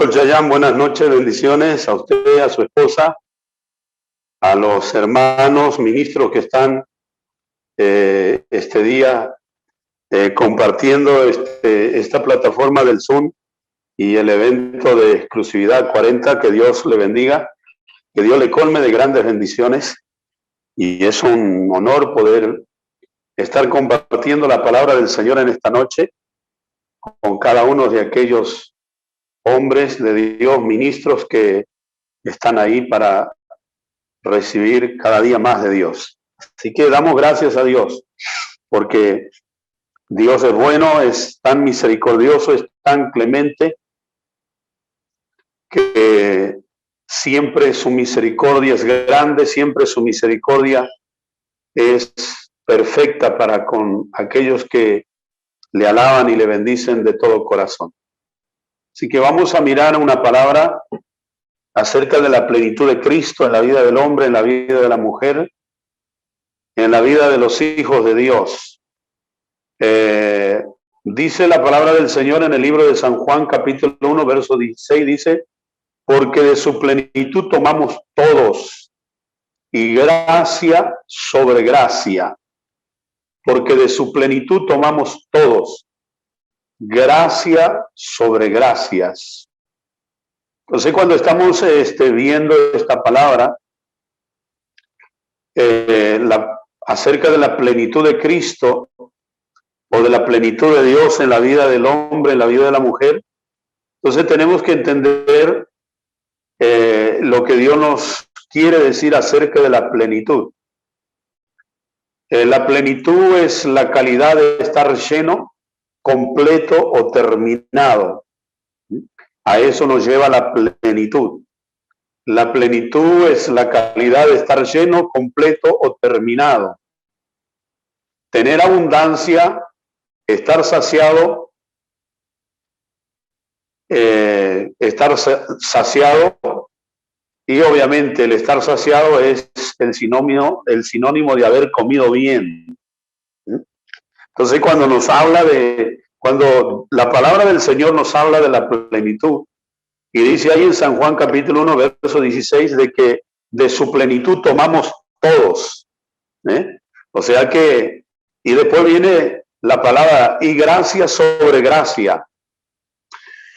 Apóstol Chayán, buenas noches, bendiciones a usted, a su esposa, a los hermanos ministros que están este día compartiendo esta plataforma del Zoom y el evento de exclusividad 40. Que Dios le bendiga, que Dios le colme de grandes bendiciones, y es un honor poder estar compartiendo la palabra del Señor en esta noche con cada uno de aquellos hombres de Dios, ministros que están ahí para recibir cada día más de Dios. Así que damos gracias a Dios, porque Dios es bueno, es tan misericordioso, es tan clemente, que siempre su misericordia es grande, siempre su misericordia es perfecta para con aquellos que le alaban y le bendicen de todo corazón. Así que vamos a mirar una palabra acerca de la plenitud de Cristo en la vida del hombre, en la vida de la mujer, en la vida de los hijos de Dios. Dice la palabra del Señor en el libro de San Juan, capítulo 1, verso 16, dice: porque de su plenitud tomamos todos, y gracia sobre gracia. Porque de su plenitud tomamos todos, gracia sobre gracias. Entonces, cuando estamos viendo esta palabra acerca de la plenitud de Cristo o de la plenitud de Dios en la vida del hombre, en la vida de la mujer, entonces tenemos que entender lo que Dios nos quiere decir acerca de la plenitud. La plenitud es la calidad de estar lleno, completo o terminado. A eso nos lleva la plenitud. La plenitud es la calidad de estar lleno, completo o terminado. Tener abundancia, estar saciado, y obviamente el estar saciado es el sinónimo de haber comido bien. Entonces, cuando la palabra del Señor nos habla de la plenitud, y dice ahí en San Juan capítulo 1, verso 16, de que de su plenitud tomamos todos. O sea que, y después viene la palabra y gracia sobre gracia.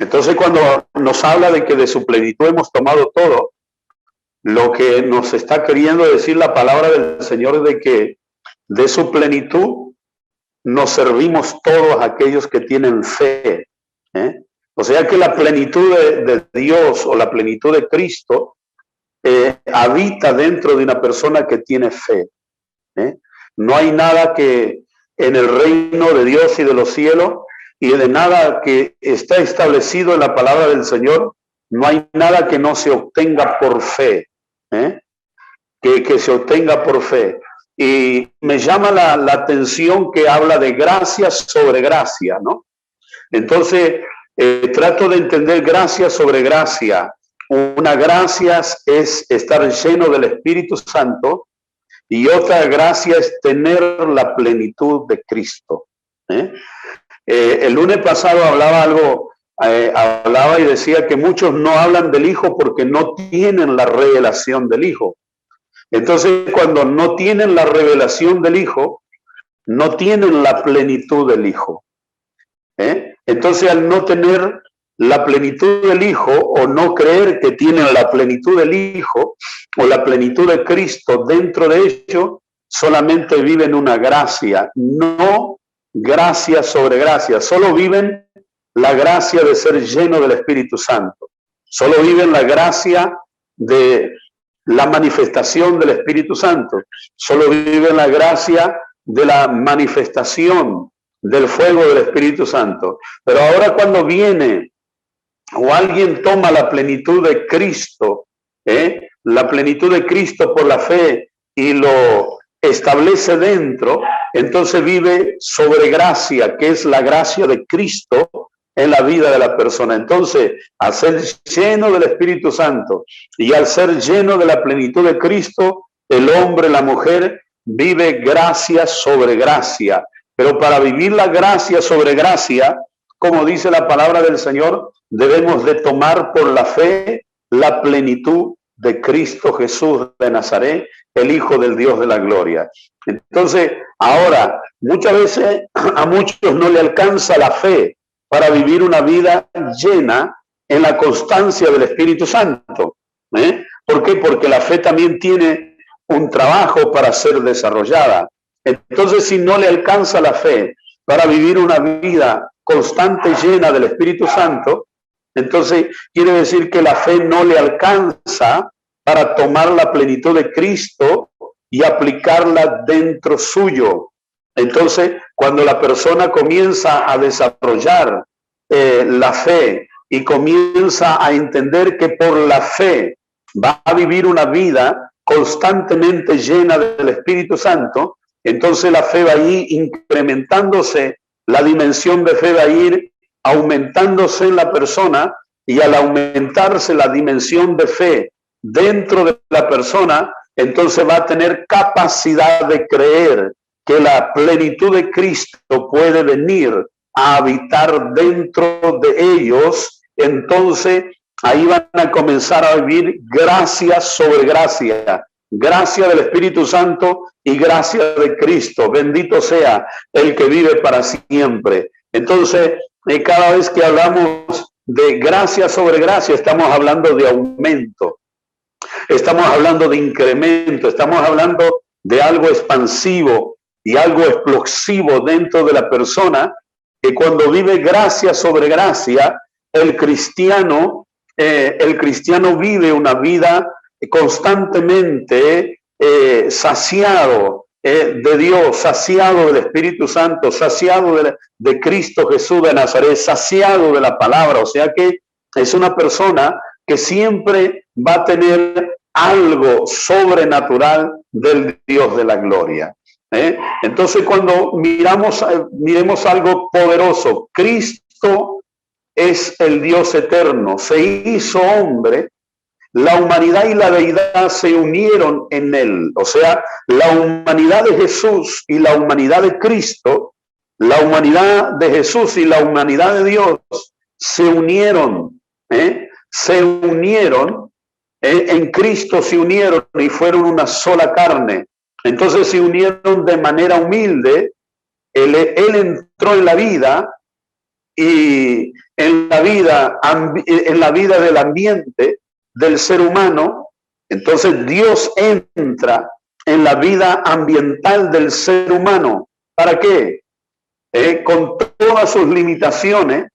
Entonces, cuando nos habla de que de su plenitud hemos tomado todo, lo que nos está queriendo decir la palabra del Señor es de que de su plenitud nos servimos todos aquellos que tienen fe. O sea que la plenitud de Dios o la plenitud de Cristo habita dentro de una persona que tiene fe. No hay nada que en el reino de Dios y de los cielos, y de nada que está establecido en la palabra del Señor, no hay nada que no se obtenga por fe. Que se obtenga por fe. Y me llama la atención que habla de gracia sobre gracia, ¿no? Entonces, trato de entender gracia sobre gracia. Una gracia es estar lleno del Espíritu Santo, y otra gracia es tener la plenitud de Cristo. El lunes pasado hablaba y decía que muchos no hablan del Hijo porque no tienen la revelación del Hijo. Entonces, cuando no tienen la revelación del Hijo, no tienen la plenitud del Hijo. Entonces, al no tener la plenitud del Hijo, o no creer que tienen la plenitud del Hijo o la plenitud de Cristo dentro de ellos, solamente viven una gracia, no gracia sobre gracia. Solo viven la gracia de ser lleno del Espíritu Santo. Solo viven la gracia de la manifestación del Espíritu Santo. Solo viven la gracia de la manifestación del fuego del Espíritu Santo. Pero ahora, cuando viene o alguien toma la plenitud de Cristo, la plenitud de Cristo por la fe, y lo establece dentro, entonces vive sobre gracia, que es la gracia de Cristo en la vida de la persona. Entonces, al ser lleno del Espíritu Santo y al ser lleno de la plenitud de Cristo, el hombre, la mujer, vive gracia sobre gracia. Pero para vivir la gracia sobre gracia, como dice la palabra del Señor, debemos de tomar por la fe la plenitud de Cristo Jesús de Nazaret, el Hijo del Dios de la gloria. Entonces, ahora, muchas veces a muchos no le alcanza la fe para vivir una vida llena en la constancia del Espíritu Santo. ¿Por qué? Porque la fe también tiene un trabajo para ser desarrollada. Entonces, si no le alcanza la fe para vivir una vida constante y llena del Espíritu Santo, entonces quiere decir que la fe no le alcanza para tomar la plenitud de Cristo y aplicarla dentro suyo. Entonces, cuando la persona comienza a desarrollar la fe y comienza a entender que por la fe va a vivir una vida constantemente llena del Espíritu Santo, entonces la fe va a ir incrementándose, la dimensión de fe va a ir aumentándose en la persona, y al aumentarse la dimensión de fe dentro de la persona, entonces va a tener capacidad de creer que la plenitud de Cristo puede venir a habitar dentro de ellos. Entonces ahí van a comenzar a vivir gracia sobre gracia, gracia del Espíritu Santo y gracia de Cristo. Bendito sea el que vive para siempre. Entonces, cada vez que hablamos de gracia sobre gracia, estamos hablando de aumento, estamos hablando de incremento, estamos hablando de algo expansivo y algo explosivo dentro de la persona, que cuando vive gracia sobre gracia, el cristiano vive una vida constantemente saciado de Dios, saciado del Espíritu Santo, saciado de Cristo Jesús de Nazaret, saciado de la palabra. O sea que es una persona que siempre va a tener algo sobrenatural del Dios de la gloria. Entonces, cuando miremos algo poderoso, Cristo es el Dios eterno, se hizo hombre, la humanidad y la deidad se unieron en él. O sea, la humanidad de Jesús y la humanidad de Cristo, la humanidad de Jesús y la humanidad de Dios se unieron, en Cristo se unieron y fueron una sola carne. Entonces se unieron de manera humilde. Él entró en la vida, y en la vida del ambiente del ser humano. Entonces Dios entra en la vida ambiental del ser humano. ¿Para qué? Con todas sus limitaciones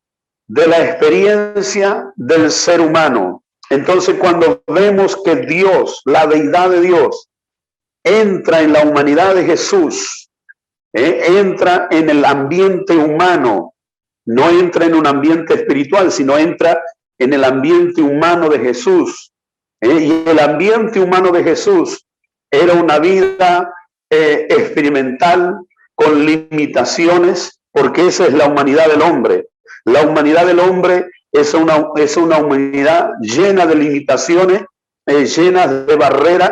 de la experiencia del ser humano. Entonces, cuando vemos que Dios, la deidad de Dios, entra en la humanidad de Jesús, entra en el ambiente humano, no entra en un ambiente espiritual, sino entra en el ambiente humano de Jesús. Y el ambiente humano de Jesús era una vida experimental con limitaciones, porque esa es la humanidad del hombre. La humanidad del hombre es una humanidad llena de limitaciones, llena de barreras,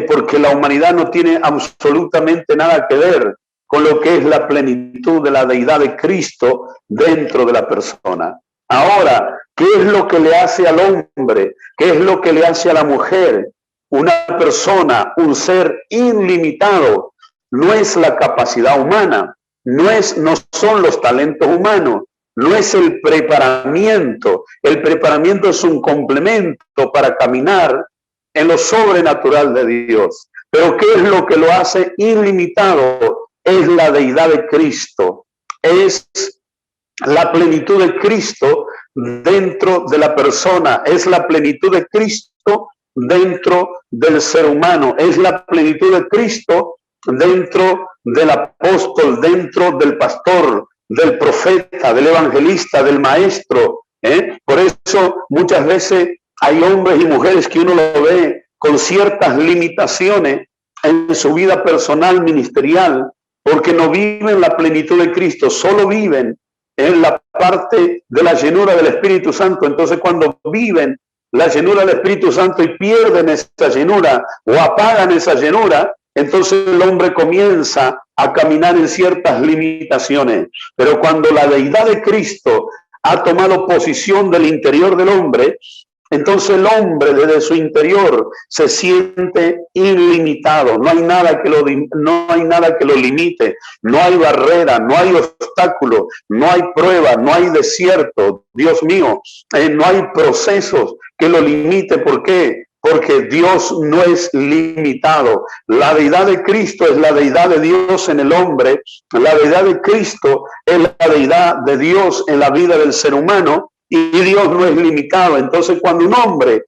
porque la humanidad no tiene absolutamente nada que ver con lo que es la plenitud de la deidad de Cristo dentro de la persona. Ahora, ¿qué es lo que le hace al hombre? ¿Qué es lo que le hace a la mujer? Una persona, un ser ilimitado, no es la capacidad humana, no son los talentos humanos, no es el preparamiento. El preparamiento es un complemento para caminar en lo sobrenatural de Dios. Pero ¿qué es lo que lo hace ilimitado? Es la deidad de Cristo, es la plenitud de Cristo dentro de la persona, es la plenitud de Cristo dentro del ser humano, es la plenitud de Cristo dentro del apóstol, dentro del pastor, del profeta, del evangelista, del maestro. Por eso muchas veces hay hombres y mujeres que uno lo ve con ciertas limitaciones en su vida personal, ministerial, porque no viven la plenitud de Cristo, solo viven en la parte de la llenura del Espíritu Santo. Entonces, cuando viven la llenura del Espíritu Santo y pierden esa llenura o apagan esa llenura, entonces el hombre comienza a caminar en ciertas limitaciones. Pero cuando la deidad de Cristo ha tomado posición del interior del hombre, entonces el hombre desde su interior se siente ilimitado. No hay nada que lo limite, no hay barrera, no hay obstáculo, no hay prueba, no hay desierto. Dios mío, no hay procesos que lo limite. ¿Por qué? Porque Dios no es limitado. La deidad de Cristo es la deidad de Dios en el hombre. La deidad de Cristo es la deidad de Dios en la vida del ser humano. Y Dios no es limitado. Entonces, cuando un hombre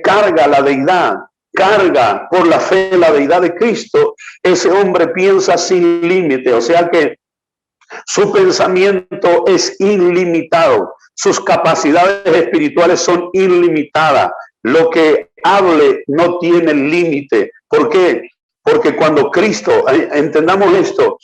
carga la deidad, carga por la fe la deidad de Cristo, ese hombre piensa sin límite. O sea que su pensamiento es ilimitado. Sus capacidades espirituales son ilimitadas. Lo que hable no tiene límite. ¿Por qué? Porque cuando Cristo, entendamos esto,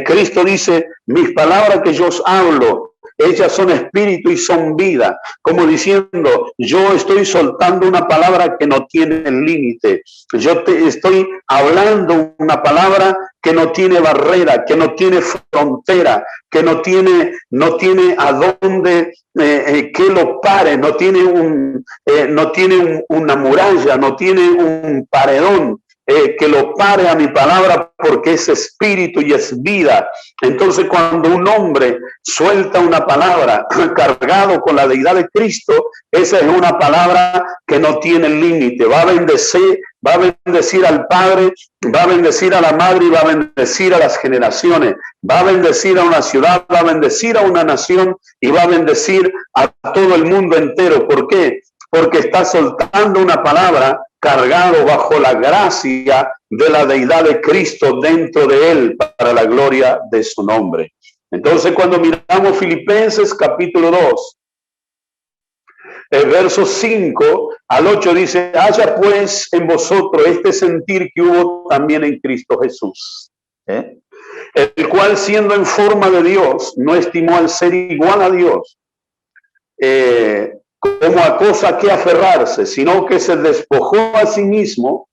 Cristo dice, mis palabras que yo os hablo, ellas son espíritu y son vida, como diciendo, yo estoy soltando una palabra que no tiene límite. Yo te estoy hablando una palabra que no tiene barrera, que no tiene frontera, que no tiene a dónde que lo pare, no tiene una muralla, no tiene un paredón que lo pare a mi palabra, porque es espíritu y es vida. Entonces, cuando un hombre suelta una palabra cargado con la deidad de Cristo, esa es una palabra que no tiene límite. Va a bendecir al Padre, va a bendecir a la Madre y va a bendecir a las generaciones. Va a bendecir a una ciudad, va a bendecir a una nación y va a bendecir a todo el mundo entero. ¿Por qué? Porque está soltando una palabra cargado bajo la gracia de la deidad de Cristo dentro de él para la gloria de su nombre. Entonces, cuando miramos Filipenses capítulo 2, el verso 5 al 8 dice, haya pues en vosotros este sentir que hubo también en Cristo Jesús, el cual siendo en forma de Dios, no estimó al ser igual a Dios, como a cosa que aferrarse, sino que se despojó a sí mismo,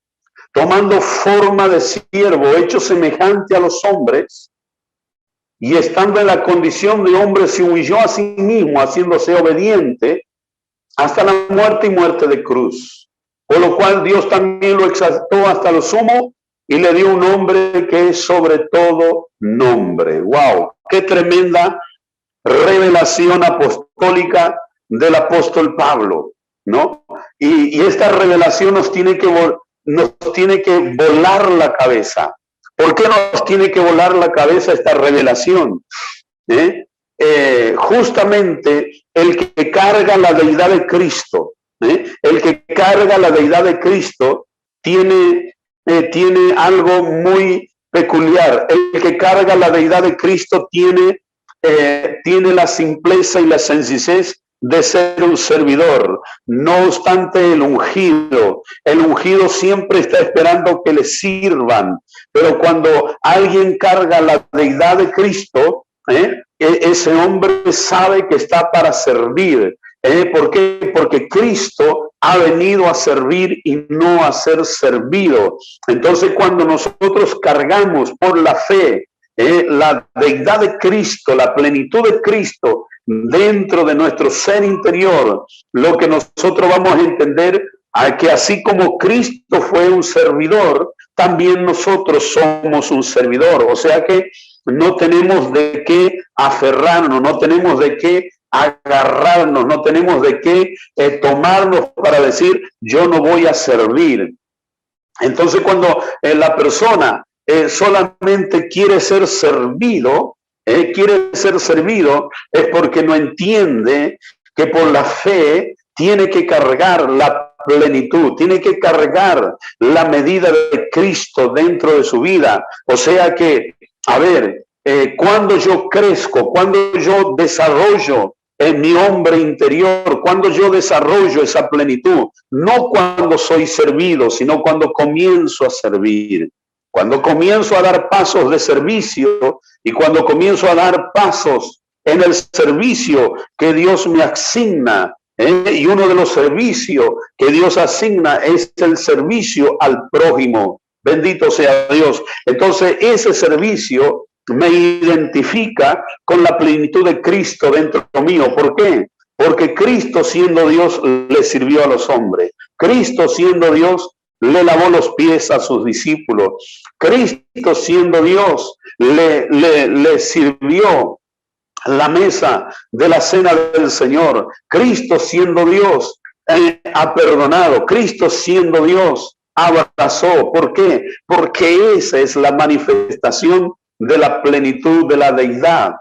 tomando forma de siervo, hecho semejante a los hombres, y estando en la condición de hombre, se humilló a sí mismo, haciéndose obediente hasta la muerte y muerte de cruz. Por lo cual Dios también lo exaltó hasta lo sumo y le dio un nombre que es sobre todo nombre. ¡Wow! ¡Qué tremenda revelación apostólica del apóstol Pablo! ¿No? Y esta revelación nos tiene que volar la cabeza. ¿Por qué nos tiene que volar la cabeza esta revelación? Justamente el que carga la deidad de Cristo, el que carga la deidad de Cristo tiene algo muy peculiar. El que carga la deidad de Cristo tiene la simpleza y la sencillez de ser un servidor. No obstante, el ungido siempre está esperando que le sirvan, pero cuando alguien carga la deidad de Cristo, ese hombre sabe que está para servir. ¿Por qué? Porque Cristo ha venido a servir y no a ser servido. Entonces, cuando nosotros cargamos por la fe la deidad de Cristo, la plenitud de Cristo dentro de nuestro ser interior, lo que nosotros vamos a entender es que así como Cristo fue un servidor, también nosotros somos un servidor. O sea que no tenemos de qué aferrarnos, no tenemos de qué agarrarnos, no tenemos de qué tomarnos para decir yo no voy a servir. Entonces, cuando la persona solamente quiere ser servido, es porque no entiende que por la fe tiene que cargar la plenitud, tiene que cargar la medida de Cristo dentro de su vida. O sea que, a ver, cuando yo crezco, cuando yo desarrollo en mi hombre interior, cuando yo desarrollo esa plenitud, no cuando soy servido, sino cuando comienzo a servir. Cuando comienzo a dar pasos de servicio y cuando comienzo a dar pasos en el servicio que Dios me asigna, y uno de los servicios que Dios asigna es el servicio al prójimo. Bendito sea Dios. Entonces, ese servicio me identifica con la plenitud de Cristo dentro mío. ¿Por qué? Porque Cristo, siendo Dios, le sirvió a los hombres. Cristo, siendo Dios, le lavó los pies a sus discípulos. Cristo, siendo Dios, le sirvió la mesa de la cena del Señor. Cristo, siendo Dios, ha perdonado. Cristo, siendo Dios, abrazó. ¿Por qué? Porque esa es la manifestación de la plenitud de la deidad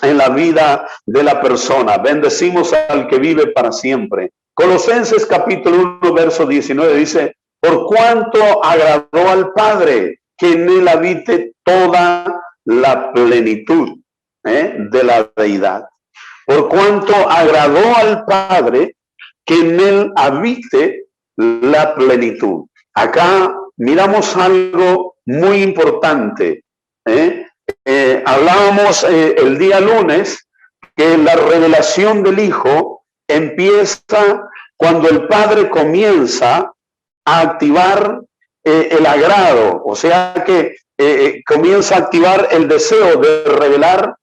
en la vida de la persona. Bendecimos al que vive para siempre. Colosenses capítulo 1, verso 19 dice: por cuanto agradó al Padre que en él habite toda la plenitud de la deidad. Por cuanto agradó al Padre que en él habite la plenitud. Acá miramos algo muy importante. Hablábamos el día lunes que la revelación del Hijo empieza cuando el Padre comienza a activar el agrado, o sea que comienza a activar el deseo de revelar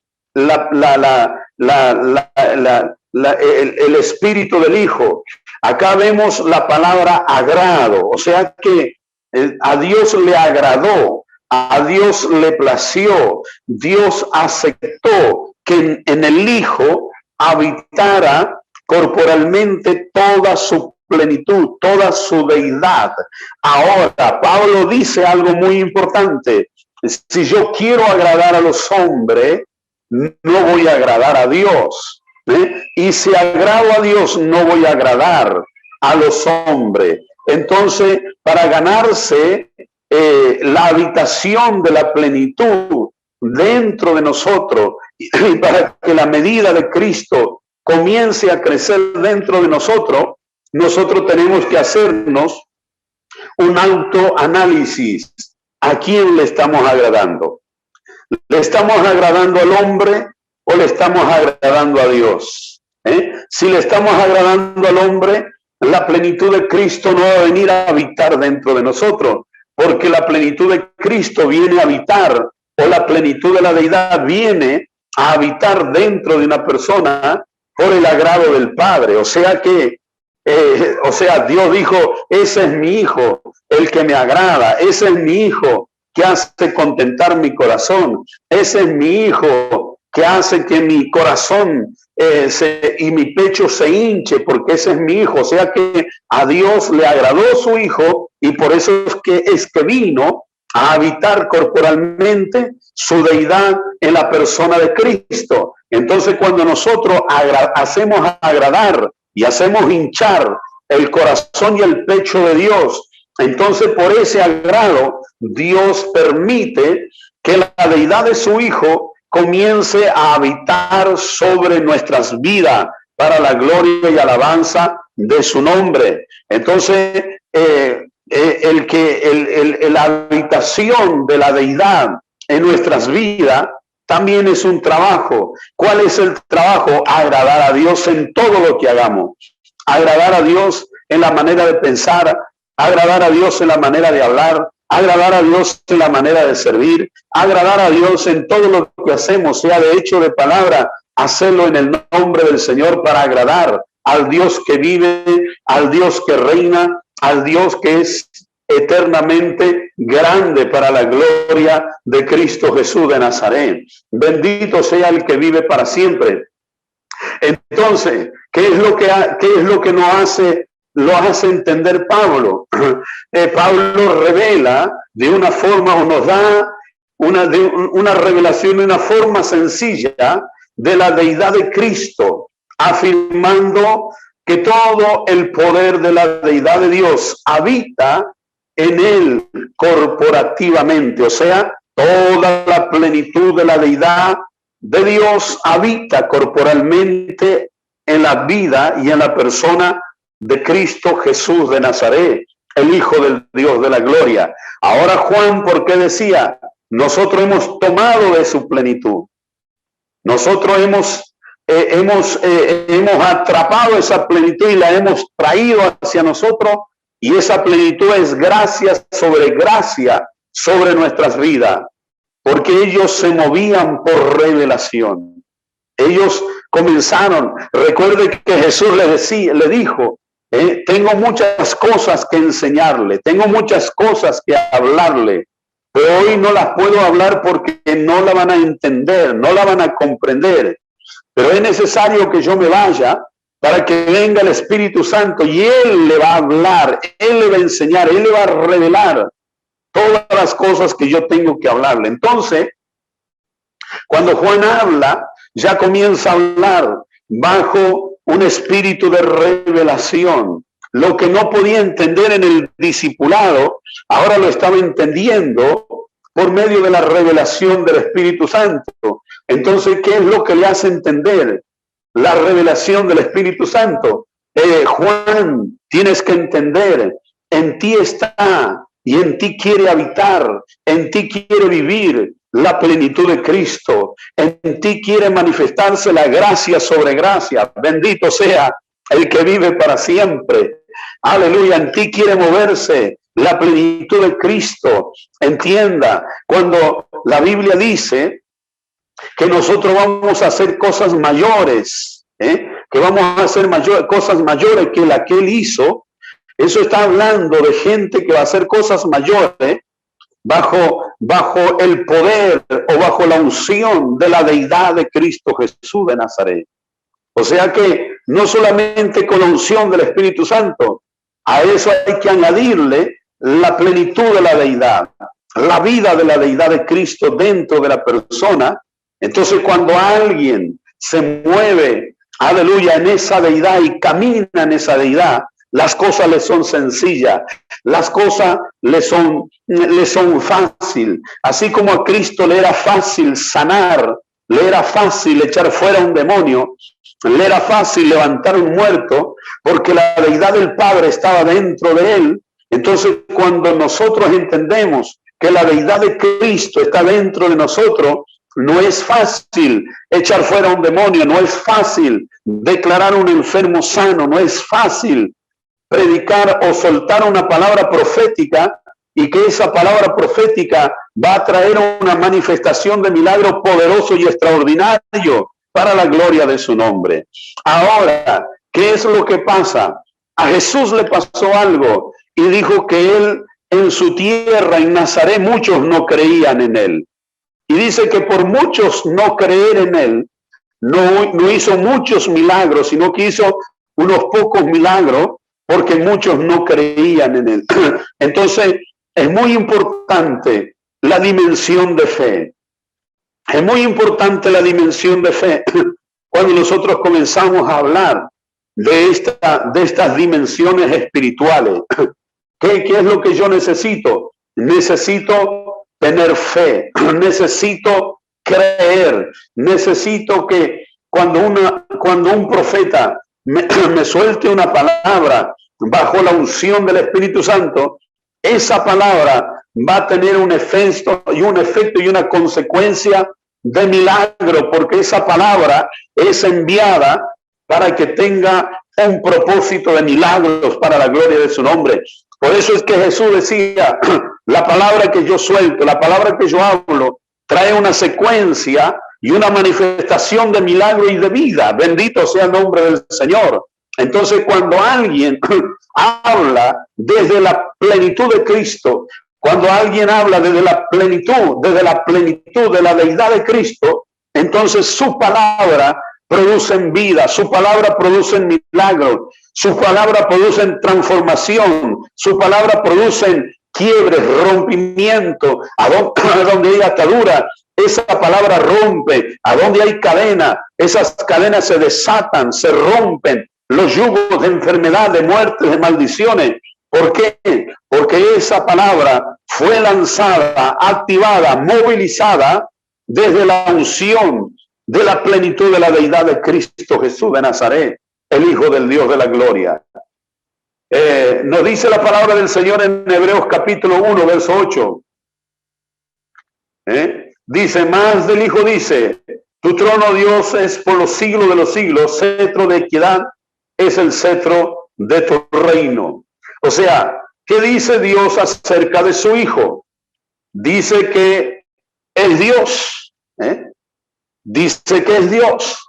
el espíritu del Hijo. Acá vemos la palabra agrado, o sea que a Dios le agradó, a Dios le plació, Dios aceptó que en el Hijo habitara corporalmente toda su plenitud, toda su deidad. Ahora, Pablo dice algo muy importante: si yo quiero agradar a los hombres, no voy a agradar a Dios. Y si agrado a Dios, no voy a agradar a los hombres. Entonces, para ganarse la habitación de la plenitud dentro de nosotros, y para que la medida de Cristo comience a crecer dentro de nosotros, nosotros tenemos que hacernos un autoanálisis. ¿A quién le estamos agradando? ¿Le estamos agradando al hombre o le estamos agradando a Dios? Si le estamos agradando al hombre, la plenitud de Cristo no va a venir a habitar dentro de nosotros, porque la plenitud de Cristo viene a habitar, o la plenitud de la deidad viene a habitar dentro de una persona por el agrado del Padre. O sea que, Dios dijo: ese es mi hijo, el que me agrada, ese es mi hijo que hace contentar mi corazón, ese es mi hijo que hace que mi corazón y mi pecho se hinche, porque ese es mi hijo. O sea que a Dios le agradó su hijo, y por eso es que vino a habitar corporalmente su deidad en la persona de Cristo. Entonces, cuando nosotros hacemos agradar y hacemos hinchar el corazón y el pecho de Dios, entonces por ese agrado Dios permite que la deidad de su Hijo comience a habitar sobre nuestras vidas para la gloria y alabanza de su nombre. Entonces, la habitación de la deidad en nuestras vidas también es un trabajo. ¿Cuál es el trabajo? Agradar a Dios en todo lo que hagamos. Agradar a Dios en la manera de pensar, agradar a Dios en la manera de hablar, agradar a Dios en la manera de servir, agradar a Dios en todo lo que hacemos, sea de hecho, de palabra, hacerlo en el nombre del Señor para agradar al Dios que vive, al Dios que reina, al Dios que es eternamente grande, para la gloria de Cristo Jesús de Nazaret. Bendito sea el que vive para siempre. Entonces, ¿qué es lo que lo hace entender Pablo? Pablo revela de una forma, o nos da una revelación de una forma sencilla de la deidad de Cristo, afirmando que todo el poder de la deidad de Dios habita en él corporativamente. O sea, toda la plenitud de la deidad de Dios habita corporalmente en la vida y en la persona de Cristo Jesús de Nazaret, el Hijo del Dios de la gloria. Ahora Juan, ¿por qué decía? Nosotros hemos tomado de su plenitud. Nosotros hemos atrapado esa plenitud y la hemos traído hacia nosotros, y esa plenitud es gracia sobre gracia sobre nuestras vidas, porque ellos se movían por revelación. Ellos comenzaron, recuerde que Jesús le dijo, tengo muchas cosas que enseñarle, tengo muchas cosas que hablarle, pero hoy no las puedo hablar porque no la van a entender, no la van a comprender. Pero es necesario que yo me vaya para que venga el Espíritu Santo y Él le va a hablar, Él le va a enseñar, Él le va a revelar todas las cosas que yo tengo que hablarle. Entonces, cuando Juan habla, ya comienza a hablar bajo un espíritu de revelación. Lo que no podía entender en el discipulado, ahora lo estaba entendiendo por medio de la revelación del Espíritu Santo. Entonces, ¿qué es lo que le hace entender la revelación del Espíritu Santo? Juan, tienes que entender, en ti está y en ti quiere habitar, en ti quiere vivir la plenitud de Cristo, en ti quiere manifestarse la gracia sobre gracia. Bendito sea el que vive para siempre. Aleluya, en ti quiere moverse la plenitud de Cristo. Entienda, cuando la Biblia dice que nosotros vamos a hacer cosas mayores, que vamos a hacer cosas mayores que la que Él hizo, eso está hablando de gente que va a hacer cosas mayores bajo el poder o bajo la unción de la deidad de Cristo Jesús de Nazaret. O sea que no solamente con la unción del Espíritu Santo, a eso hay que añadirle la plenitud de la deidad, la vida de la deidad de Cristo dentro de la persona. Entonces, cuando alguien se mueve, aleluya, en esa deidad y camina en esa deidad, las cosas le son sencillas, las cosas le son fácil. Así como a Cristo le era fácil sanar, le era fácil echar fuera un demonio, le era fácil levantar un muerto, porque la deidad del Padre estaba dentro de él. Entonces, cuando nosotros entendemos que la deidad de Cristo está dentro de nosotros, no es fácil echar fuera un demonio, no es fácil declarar un enfermo sano, no es fácil predicar o soltar una palabra profética y que esa palabra profética va a traer una manifestación de milagro poderoso y extraordinario para la gloria de su nombre. Ahora, ¿qué es lo que pasa? A Jesús le pasó algo y dijo que él en su tierra, en Nazaret, muchos no creían en él. Y dice que por muchos no creer en él, no hizo muchos milagros, sino que hizo unos pocos milagros, porque muchos no creían en él. Entonces, es muy importante la dimensión de fe. Es muy importante la dimensión de fe. Cuando nosotros comenzamos a hablar de estas dimensiones espirituales, ¿qué es lo que yo necesito? Necesito tener fe, necesito creer, necesito que cuando un profeta me suelte una palabra bajo la unción del Espíritu Santo, esa palabra va a tener un efecto y una consecuencia de milagro, porque esa palabra es enviada para que tenga un propósito de milagros para la gloria de su nombre. Por eso es que Jesús decía, la palabra que yo suelto, la palabra que yo hablo, trae una secuencia y una manifestación de milagro y de vida. Bendito sea el nombre del Señor. Entonces, cuando alguien habla desde la plenitud de Cristo, cuando alguien habla desde la plenitud de la deidad de Cristo, entonces su palabra produce vida, su palabra produce milagros, su palabra produce transformación, su palabra produce quiebres, rompimiento, a donde hay atadura, esa palabra rompe, a donde hay cadena, esas cadenas se desatan, se rompen, los yugos de enfermedad, de muerte, de maldiciones. ¿Por qué? Porque esa palabra fue lanzada, activada, movilizada desde la unción de la plenitud de la deidad de Cristo Jesús de Nazaret, el Hijo del Dios de la gloria. Nos dice la palabra del Señor en Hebreos capítulo 1, verso 8. Dice, más del Hijo dice, tu trono, Dios, es por los siglos de los siglos, cetro de equidad es el cetro de tu reino. O sea, ¿qué dice Dios acerca de su Hijo? dice que es Dios, dice que es Dios,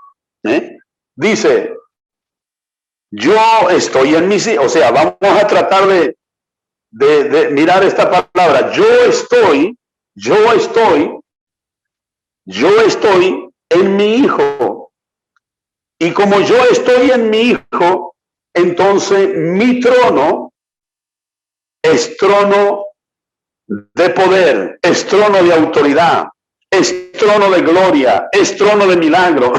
dice, yo estoy en mis, o sea, vamos a tratar de mirar esta palabra, yo estoy en mi Hijo, y como yo estoy en mi Hijo, entonces mi trono es trono de poder, es trono de autoridad, es trono de gloria, es trono de milagro,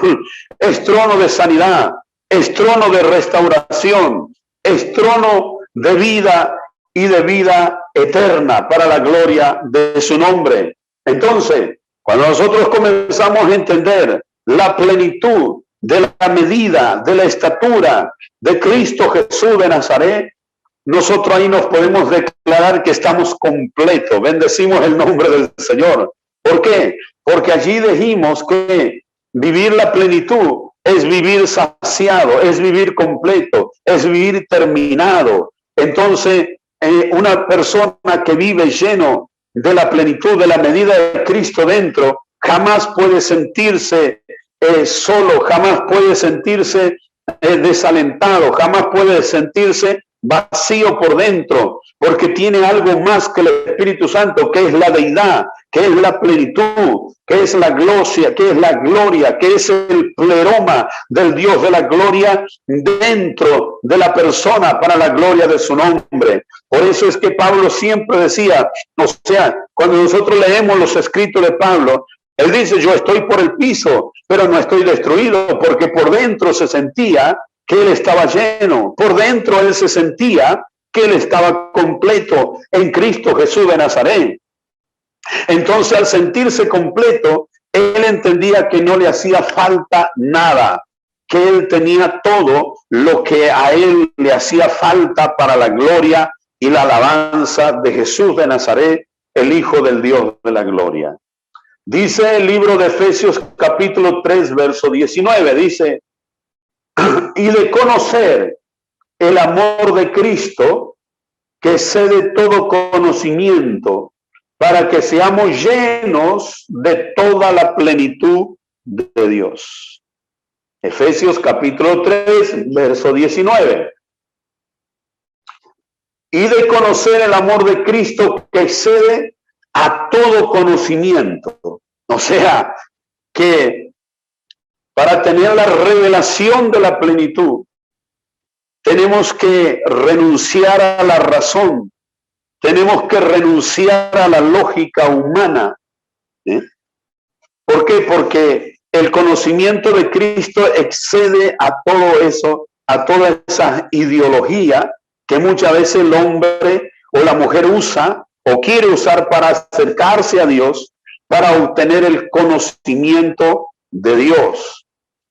es trono de sanidad, es trono de restauración, es trono de vida y de vida eterna para la gloria de su nombre. Entonces, cuando nosotros comenzamos a entender la plenitud de la medida, de la estatura de Cristo Jesús de Nazaret, nosotros ahí nos podemos declarar que estamos completos. Bendecimos el nombre del Señor. ¿Por qué? Porque allí dijimos que vivir la plenitud es vivir saciado, es vivir completo, es vivir terminado. Entonces, una persona que vive lleno de la plenitud, de la medida de Cristo dentro, jamás puede sentirse solo, jamás puede sentirse desalentado, jamás puede sentirse vacío por dentro, porque tiene algo más que el Espíritu Santo, que es la deidad, que es la plenitud, que es la gloria, que es el pleroma del Dios de la gloria dentro de la persona para la gloria de su nombre. Por eso es que Pablo siempre decía, o sea, cuando nosotros leemos los escritos de Pablo, él dice, yo estoy por el piso, pero no estoy destruido, porque por dentro se sentía que él estaba lleno, por dentro él se sentía que él estaba completo en Cristo Jesús de Nazaret. Entonces, al sentirse completo, él entendía que no le hacía falta nada, que él tenía todo lo que a él le hacía falta para la gloria y la alabanza de Jesús de Nazaret, el Hijo del Dios de la gloria. Dice el libro de Efesios capítulo 3, verso 19, dice, y de conocer el amor de Cristo que excede todo conocimiento, para que seamos llenos de toda la plenitud de Dios. Efesios capítulo 3, verso 19. Y de conocer el amor de Cristo que excede a todo conocimiento. O sea, que para tener la revelación de la plenitud, tenemos que renunciar a la razón, tenemos que renunciar a la lógica humana. ¿Por qué? Porque el conocimiento de Cristo excede a todo eso, a toda esa ideología que muchas veces el hombre o la mujer usa o quiere usar para acercarse a Dios, para obtener el conocimiento de Dios.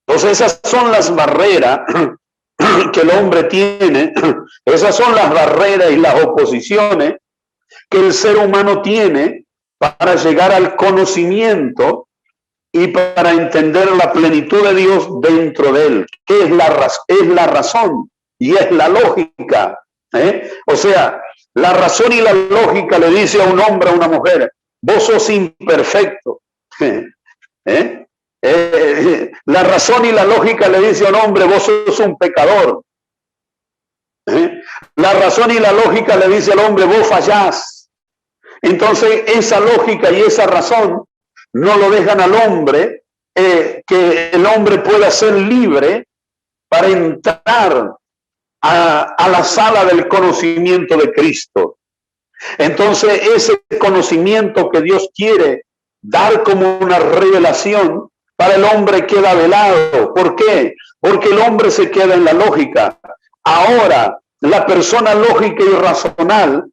Entonces esas son las barreras que el hombre tiene, esas son las barreras y las oposiciones que el ser humano tiene para llegar al conocimiento y para entender la plenitud de Dios dentro de él, que es la razón y es la lógica. O sea, la razón y la lógica le dice a un hombre, a una mujer, vos sos imperfecto. La razón y la lógica le dice a un hombre, vos sos un pecador. La razón y la lógica le dice al hombre, vos fallás. Entonces, esa lógica y esa razón no lo dejan al hombre, que el hombre pueda ser libre para entrar a la sala del conocimiento de Cristo. Entonces, ese conocimiento que Dios quiere dar como una revelación, para el hombre queda velado. ¿Por qué? Porque el hombre se queda en la lógica. Ahora, la persona lógica y racional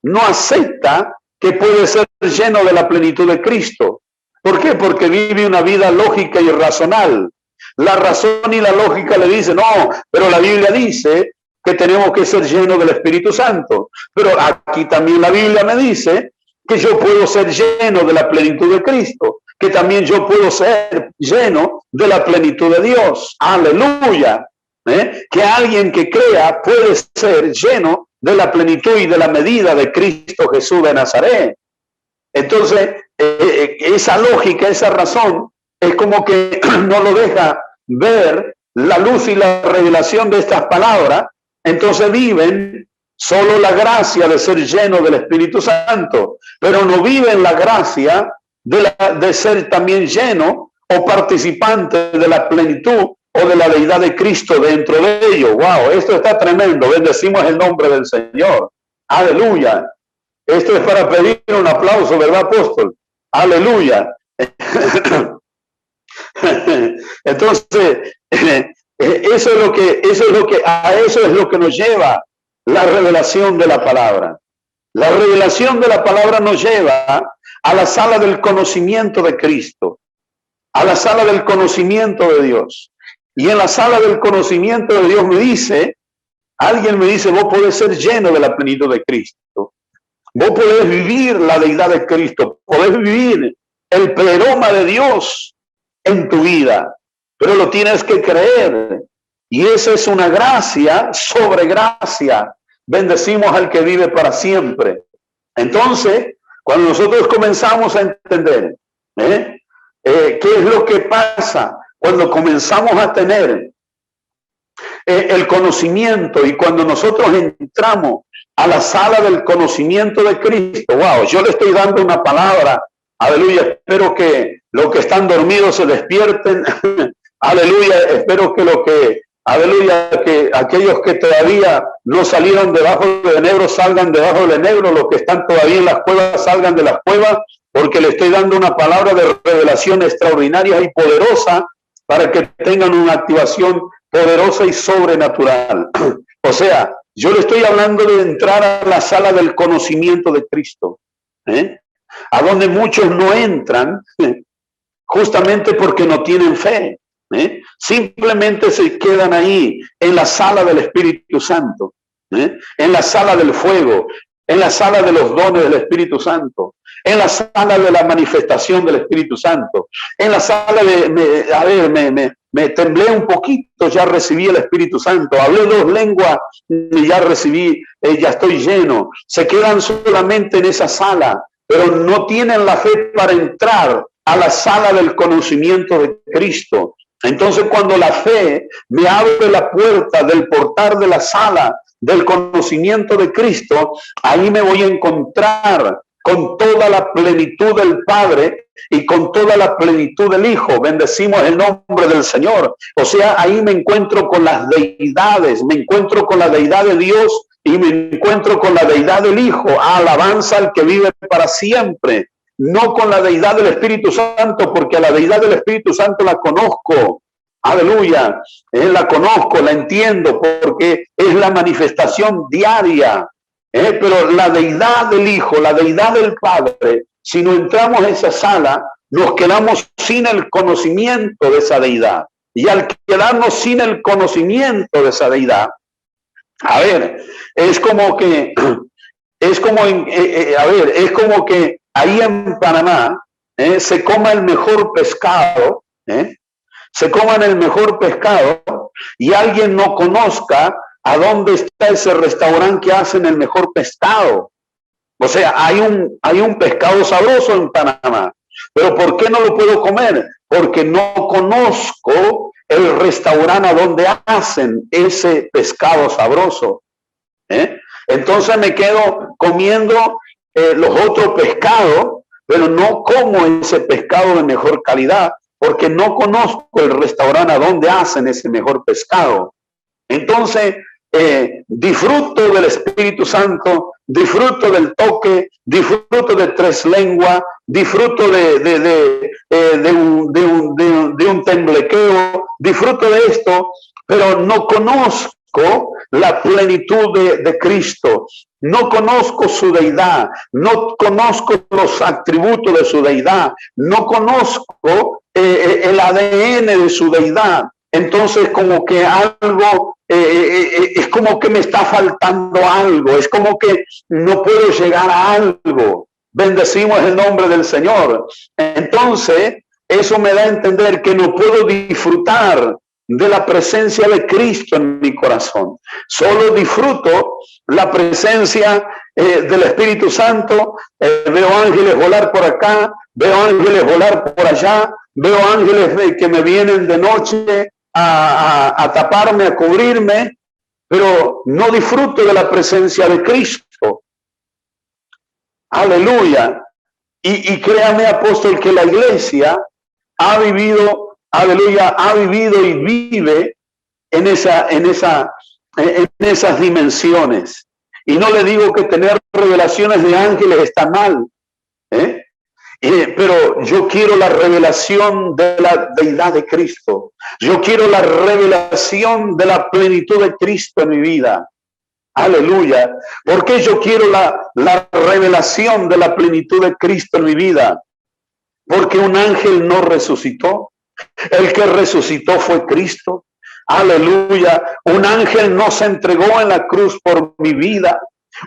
no acepta que puede ser lleno de la plenitud de Cristo. ¿Por qué? Porque vive una vida lógica y racional. La razón y la lógica le dicen, no, pero la Biblia dice que tenemos que ser llenos del Espíritu Santo. Pero aquí también la Biblia me dice que yo puedo ser lleno de la plenitud de Cristo, que también yo puedo ser lleno de la plenitud de Dios. Aleluya. Que alguien que crea puede ser lleno de la plenitud y de la medida de Cristo Jesús de Nazaret. Entonces, esa lógica, esa razón, es como que no lo deja ver la luz y la revelación de estas palabras. Entonces viven solo la gracia de ser lleno del Espíritu Santo, pero no viven la gracia de ser también lleno o participante de la plenitud o de la deidad de Cristo dentro de ellos. ¡Wow! Esto está tremendo. Bendecimos el nombre del Señor. ¡Aleluya! Esto es para pedir un aplauso, ¿verdad, apóstol? ¡Aleluya! Entonces, eso es lo que nos lleva la revelación de la palabra. La revelación de la palabra nos lleva a la sala del conocimiento de Cristo, a la sala del conocimiento de Dios. Y en la sala del conocimiento de Dios alguien me dice, vos podés ser lleno de la plenitud de Cristo. Vos podés vivir la deidad de Cristo, podés vivir el pleroma de Dios en tu vida, pero lo tienes que creer. Y esa es una gracia sobre gracia. Bendecimos al que vive para siempre. Entonces, cuando nosotros comenzamos a entender qué es lo que pasa cuando comenzamos a tener el conocimiento y cuando nosotros entramos a la sala del conocimiento de Cristo, wow, yo le estoy dando una palabra, aleluya, espero que los que están dormidos se despierten, aleluya, espero que aleluya, que aquellos que todavía no salieron debajo del enebro salgan debajo del enebro, los que están todavía en las cuevas salgan de las cuevas, porque le estoy dando una palabra de revelación extraordinaria y poderosa para que tengan una activación poderosa y sobrenatural. O sea, yo le estoy hablando de entrar a la sala del conocimiento de Cristo, a donde muchos no entran justamente porque no tienen fe. Simplemente se quedan ahí en la sala del Espíritu Santo, en la sala del fuego, en la sala de los dones del Espíritu Santo, en la sala de la manifestación del Espíritu Santo, en la sala me temblé un poquito, ya recibí el Espíritu Santo, hablé 2 lenguas y ya recibí, ya estoy lleno. Se quedan solamente en esa sala, pero no tienen la fe para entrar a la sala del conocimiento de Cristo. Entonces, cuando la fe me abre la puerta del portal de la sala del conocimiento de Cristo, ahí me voy a encontrar con toda la plenitud del Padre y con toda la plenitud del Hijo. Bendecimos el nombre del Señor. O sea, ahí me encuentro con las deidades, me encuentro con la deidad de Dios y me encuentro con la deidad del Hijo. Alabanza al que vive para siempre. No con la deidad del Espíritu Santo, porque a la deidad del Espíritu Santo la conozco. Aleluya. La conozco, la entiendo, porque es la manifestación diaria. Pero la deidad del Hijo, la deidad del Padre, si no entramos en esa sala, nos quedamos sin el conocimiento de esa deidad. Y al quedarnos sin el conocimiento de esa deidad, a ver, es como que ahí en Panamá se coma el mejor pescado, se coman el mejor pescado y alguien no conozca a dónde está ese restaurante que hacen el mejor pescado. O sea, hay un pescado sabroso en Panamá, pero ¿por qué no lo puedo comer? Porque no conozco el restaurante a donde hacen ese pescado sabroso. Entonces me quedo comiendo los otros pescados, pero no como ese pescado de mejor calidad, porque no conozco el restaurante a donde hacen ese mejor pescado. Entonces, disfruto del Espíritu Santo, disfruto del toque, disfruto de 3 lenguas, disfruto de un temblequeo, disfruto de esto, pero no conozco la plenitud de Cristo, no conozco su deidad, no conozco los atributos de su deidad, no conozco el ADN de su deidad. Entonces como que algo, es como que me está faltando algo, es como que no puedo llegar a algo. Bendecimos el nombre del Señor. Entonces eso me da a entender que no puedo disfrutar de la presencia de Cristo en mi corazón. Solo disfruto la presencia del Espíritu Santo, veo ángeles volar por acá, veo ángeles volar por allá, veo ángeles que me vienen de noche a taparme, a cubrirme, pero no disfruto de la presencia de Cristo. Aleluya. Y créame, apóstol, que la iglesia ha vivido, aleluya, ha vivido y vive en esas dimensiones. Y no le digo que tener revelaciones de ángeles está mal, pero yo quiero la revelación de la deidad de Cristo. Yo quiero la revelación de la plenitud de Cristo en mi vida. Aleluya. ¿Por qué yo quiero la revelación de la plenitud de Cristo en mi vida? Porque un ángel no resucitó. El que resucitó fue Cristo. Aleluya. Un ángel no se entregó en la cruz por mi vida.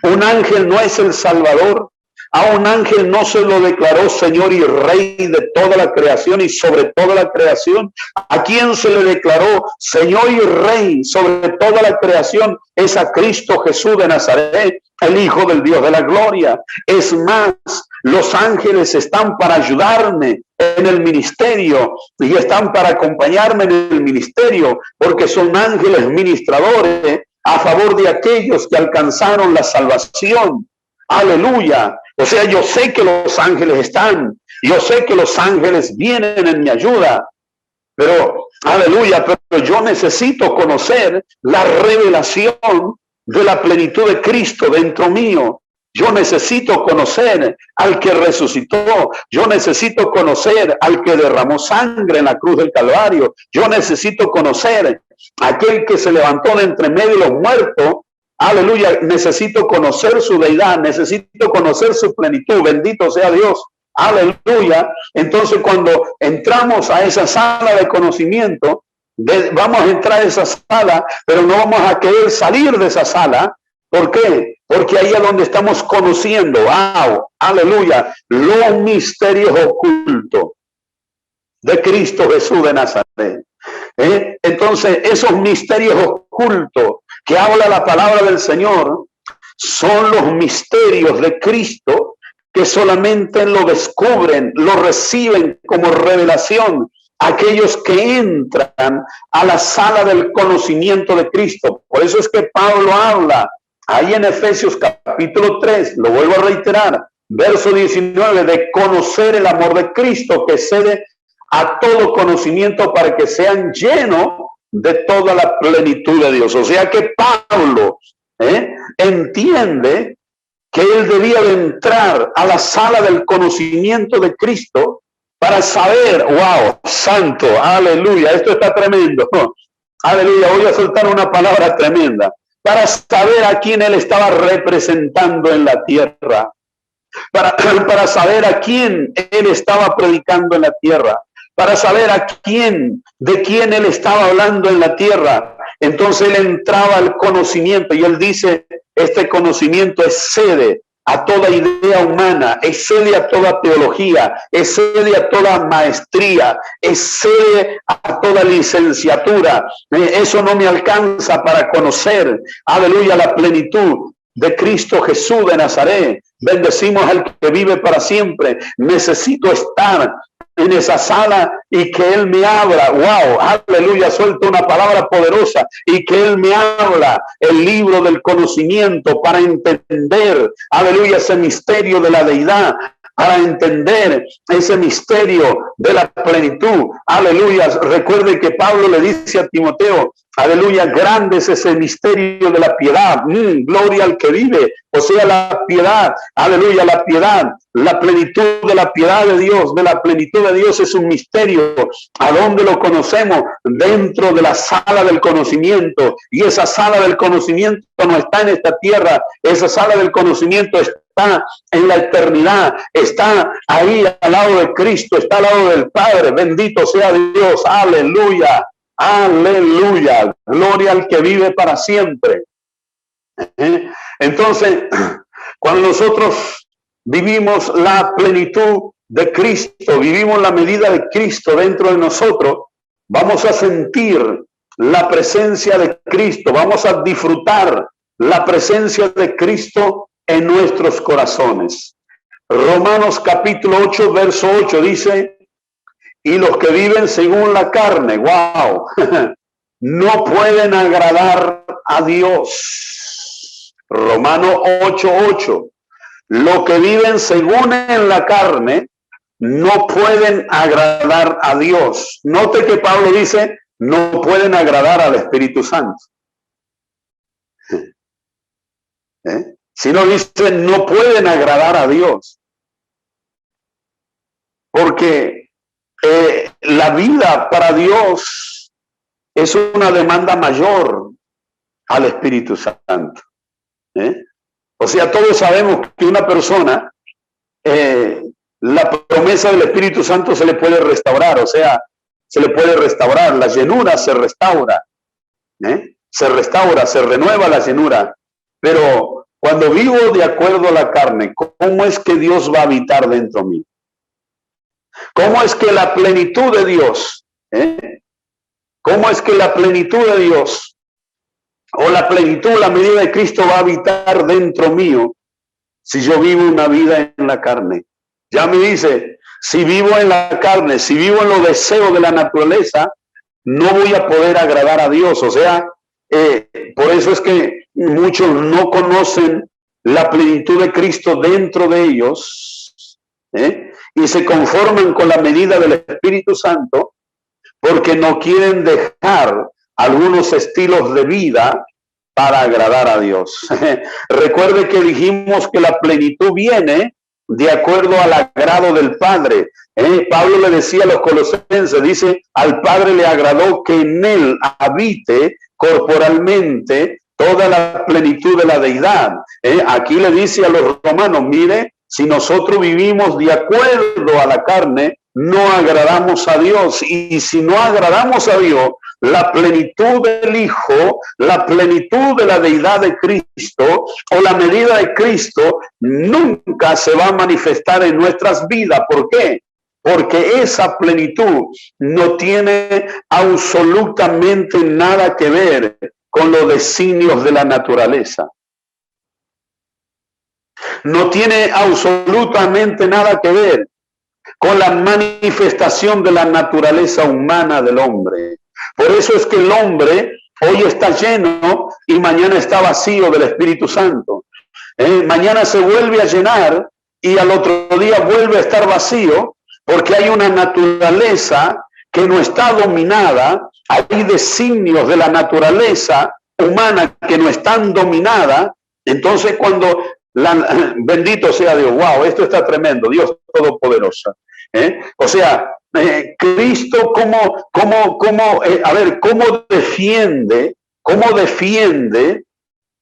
Un ángel no es el Salvador. A un ángel no se lo declaró Señor y Rey de toda la creación y sobre toda la creación. ¿A quién se le declaró Señor y Rey sobre toda la creación? Es a Cristo Jesús de Nazaret, el Hijo del Dios de la gloria. Es más, los ángeles están para ayudarme en el ministerio y están para acompañarme en el ministerio, porque son ángeles ministradores a favor de aquellos que alcanzaron la salvación. Aleluya. O sea, yo sé que los ángeles están, yo sé que los ángeles vienen en mi ayuda, pero, aleluya, pero yo necesito conocer la revelación de la plenitud de Cristo dentro mío. Yo necesito conocer al que resucitó. Yo necesito conocer al que derramó sangre en la cruz del Calvario. Yo necesito conocer a aquel que se levantó de entre medio de los muertos. Aleluya, necesito conocer su deidad, necesito conocer su plenitud, bendito sea Dios, aleluya. Entonces cuando entramos a esa sala de conocimiento, vamos a entrar a esa sala, pero no vamos a querer salir de esa sala. ¿Por qué? Porque ahí es donde estamos conociendo, wow, aleluya, los misterios ocultos de Cristo Jesús de Nazaret. Entonces esos misterios ocultos que habla la palabra del Señor son los misterios de Cristo que solamente lo descubren, lo reciben como revelación aquellos que entran a la sala del conocimiento de Cristo. Por eso es que Pablo habla ahí en Efesios capítulo 3, lo vuelvo a reiterar, verso 19, de conocer el amor de Cristo que excede a todo conocimiento para que sean llenos de toda la plenitud de Dios. O sea que Pablo entiende que él debía de entrar a la sala del conocimiento de Cristo para saber, wow, santo, aleluya, esto está tremendo, aleluya, voy a soltar una palabra tremenda, para saber a quién él estaba representando en la tierra, para saber a quién él estaba predicando en la tierra, para saber de quién él estaba hablando en la tierra. Entonces él entraba al conocimiento y él dice, este conocimiento excede a toda idea humana, excede a toda teología, excede a toda maestría, excede a toda licenciatura. Eso no me alcanza para conocer, aleluya, la plenitud de Cristo Jesús de Nazaret. Bendecimos al que vive para siempre. Necesito estar en esa sala y que él me habla, wow, aleluya, suelta una palabra poderosa y que él me habla el libro del conocimiento para entender, aleluya, ese misterio de la deidad, para entender ese misterio de la plenitud, aleluya. Recuerde que Pablo le dice a Timoteo, aleluya, grande es ese misterio de la piedad, gloria al que vive, o sea, la piedad, aleluya, la piedad, la plenitud de la piedad de Dios, de la plenitud de Dios es un misterio. ¿A dónde lo conocemos? Dentro de la sala del conocimiento, y esa sala del conocimiento no está en esta tierra, esa sala del conocimiento está en la eternidad, está ahí al lado de Cristo, está al lado del Padre, bendito sea Dios, aleluya. Aleluya, gloria al que vive para siempre. Entonces, cuando nosotros vivimos la plenitud de Cristo, vivimos la medida de Cristo dentro de nosotros, vamos a sentir la presencia de Cristo, vamos a disfrutar la presencia de Cristo en nuestros corazones. Romanos capítulo 8, verso 8 dice, y los que viven según la carne, wow, no pueden agradar a Dios. Romanos 8, 8, los que viven según en la carne no pueden agradar a Dios. Note que Pablo dice, no pueden agradar al Espíritu Santo. Si no dice, no pueden agradar a Dios. Porque la vida para Dios es una demanda mayor al Espíritu Santo. O sea, todos sabemos que una persona, la promesa del Espíritu Santo se le puede restaurar, o sea, se le puede restaurar, la llenura se restaura, se restaura, se renueva la llenura, pero cuando vivo de acuerdo a la carne, ¿cómo es que Dios va a habitar dentro de mí? ¿Cómo es que la plenitud de Dios, cómo es que la plenitud de Dios o la plenitud, la medida de Cristo va a habitar dentro mío si yo vivo una vida en la carne? Ya me dice, si vivo en la carne, si vivo en los deseos de la naturaleza, no voy a poder agradar a Dios. O sea, por eso es que muchos no conocen la plenitud de Cristo dentro de ellos, y se conforman con la medida del Espíritu Santo porque no quieren dejar algunos estilos de vida para agradar a Dios. Recuerde que dijimos que la plenitud viene de acuerdo al agrado del Padre. Pablo le decía a los colosenses, dice, al Padre le agradó que en él habite corporalmente toda la plenitud de la deidad. Aquí le dice a los romanos, mire, si nosotros vivimos de acuerdo a la carne, no agradamos a Dios. Y si no agradamos a Dios, la plenitud del Hijo, la plenitud de la deidad de Cristo o la medida de Cristo nunca se va a manifestar en nuestras vidas. ¿Por qué? Porque esa plenitud no tiene absolutamente nada que ver con los designios de la naturaleza. No tiene absolutamente nada que ver con la manifestación de la naturaleza humana del hombre. Por eso es que el hombre hoy está lleno y mañana está vacío del Espíritu Santo. Mañana se vuelve a llenar y al otro día vuelve a estar vacío, porque hay una naturaleza que no está dominada, hay designios de la naturaleza humana que no están dominadas. Entonces cuando bendito sea Dios, wow, esto está tremendo, Dios Todopoderoso. O sea, Cristo, ¿cómo defiende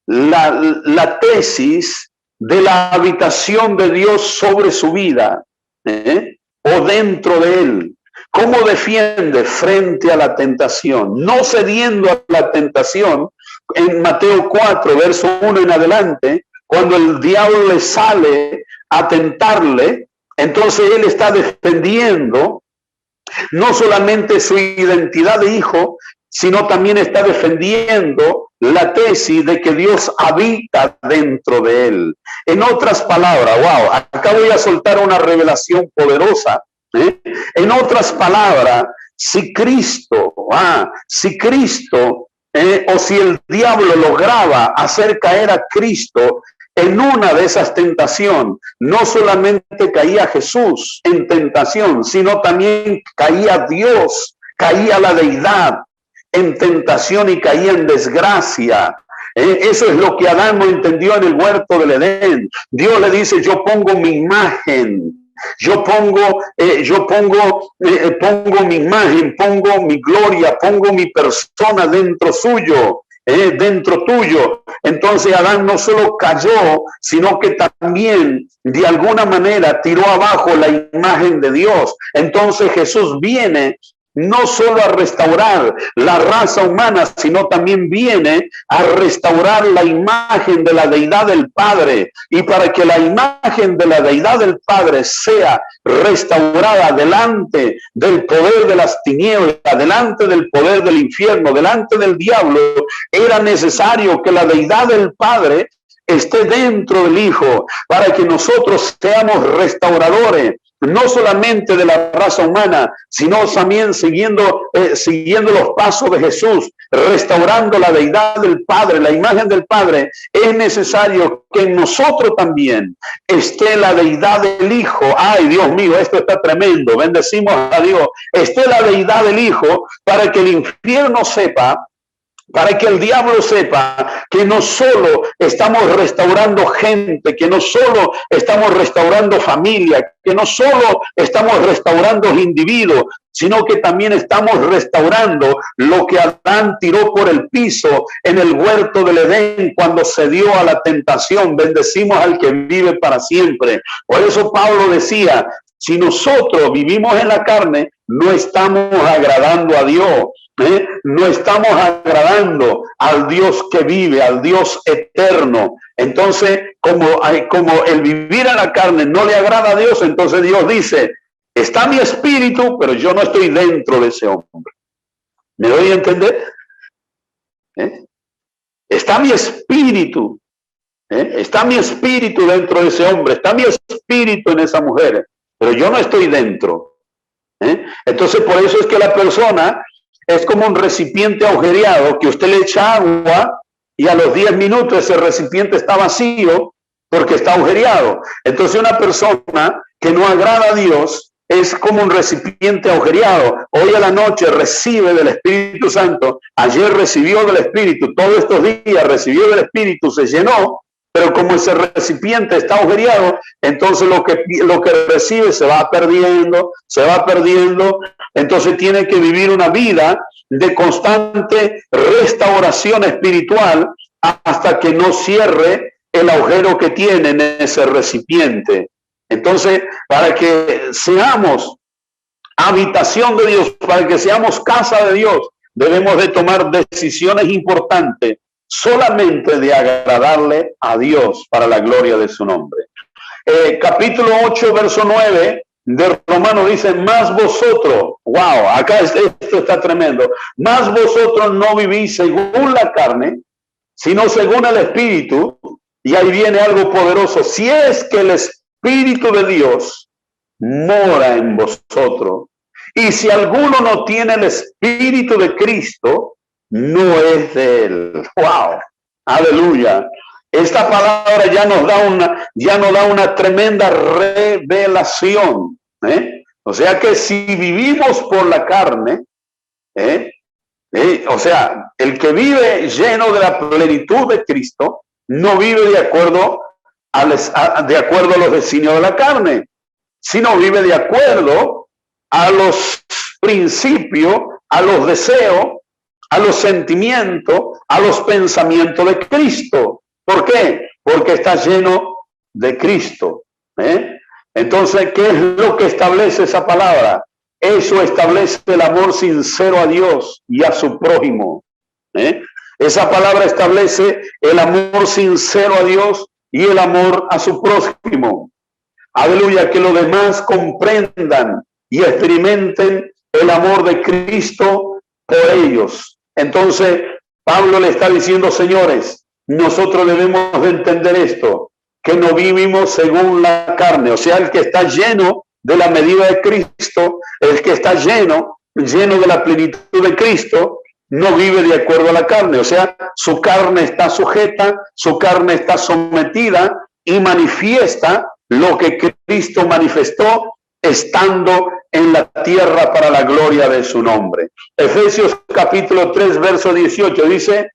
la tesis de la habitación de Dios sobre su vida, o dentro de él? ¿Cómo defiende frente a la tentación? No cediendo a la tentación. En Mateo 4, verso 1 en adelante, cuando el diablo le sale a tentarle, entonces él está defendiendo no solamente su identidad de hijo, sino también está defendiendo la tesis de que Dios habita dentro de él. En otras palabras, wow, acá voy a soltar una revelación poderosa. En otras palabras, si Cristo, o si el diablo lograba hacer caer a Cristo en una de esas tentaciones, no solamente caía Jesús en tentación, sino también caía Dios, caía la deidad en tentación y caía en desgracia. Eso es lo que Adán no entendió en el huerto del Edén. Dios le dice, yo pongo mi imagen, yo pongo mi imagen, pongo mi gloria, pongo mi persona dentro suyo. Dentro tuyo. Entonces Adán no solo cayó, sino que también de alguna manera tiró abajo la imagen de Dios. Entonces Jesús viene no solo a restaurar la raza humana, sino también viene a restaurar la imagen de la deidad del Padre. Y para que la imagen de la deidad del Padre sea restaurada delante del poder de las tinieblas, delante del poder del infierno, delante del diablo, era necesario que la deidad del Padre esté dentro del Hijo, para que nosotros seamos restauradores, no solamente de la raza humana, sino también siguiendo los pasos de Jesús, restaurando la deidad del Padre, la imagen del Padre. Es necesario que en nosotros también esté la deidad del Hijo. Ay, Dios mío, esto está tremendo. Bendecimos a Dios. Esté la deidad del Hijo para que el infierno sepa, para que el diablo sepa que no solo estamos restaurando gente, que no solo estamos restaurando familia, que no solo estamos restaurando individuos, sino que también estamos restaurando lo que Adán tiró por el piso en el huerto del Edén cuando se dio a la tentación. Bendecimos al que vive para siempre. Por eso Pablo decía, si nosotros vivimos en la carne, no estamos agradando a Dios. No estamos agradando al Dios que vive, al Dios eterno. Entonces, como el vivir en la carne no le agrada a Dios, entonces Dios dice, está mi espíritu, pero yo no estoy dentro de ese hombre. ¿Me doy a entender? Está mi espíritu, está mi espíritu dentro de ese hombre, está mi espíritu en esa mujer, pero yo no estoy dentro. Entonces, por eso es que la persona es como un recipiente agujereado que usted le echa agua y a los 10 minutos ese recipiente está vacío porque está agujereado. Entonces una persona que no agrada a Dios es como un recipiente agujereado. Hoy a la noche recibe del Espíritu Santo, ayer recibió del Espíritu, todos estos días recibió del Espíritu, se llenó, pero como ese recipiente está agujereado, entonces lo que recibe se va perdiendo, entonces tiene que vivir una vida de constante restauración espiritual hasta que no cierre el agujero que tiene en ese recipiente. Entonces, para que seamos habitación de Dios, para que seamos casa de Dios, debemos de tomar decisiones importantes solamente de agradarle a Dios para la gloria de su nombre. Capítulo 8, verso 9 de Romanos dice, más vosotros, wow, acá esto está tremendo, más vosotros no vivís según la carne, sino según el Espíritu, y ahí viene algo poderoso, si es que el Espíritu de Dios mora en vosotros, y si alguno no tiene el Espíritu de Cristo, no es de él. Wow, aleluya. Esta palabra ya nos da una tremenda revelación. O sea que si vivimos por la carne, o sea, el que vive lleno de la plenitud de Cristo, no vive de acuerdo a los designios de la carne, sino vive de acuerdo a los principios, a los deseos, a los sentimientos, a los pensamientos de Cristo. ¿Por qué? Porque está lleno de Cristo. Entonces, ¿qué es lo que establece esa palabra? Eso establece el amor sincero a Dios y a su prójimo. Esa palabra establece el amor sincero a Dios y el amor a su prójimo. Aleluya, que los demás comprendan y experimenten el amor de Cristo por ellos. Entonces, Pablo le está diciendo, señores, nosotros debemos de entender esto, que no vivimos según la carne. O sea, el que está lleno de la medida de Cristo, el que está lleno de la plenitud de Cristo, no vive de acuerdo a la carne. O sea, su carne está sujeta, su carne está sometida y manifiesta lo que Cristo manifestó estando en la tierra para la gloria de su nombre. Efesios capítulo 3, verso 18 dice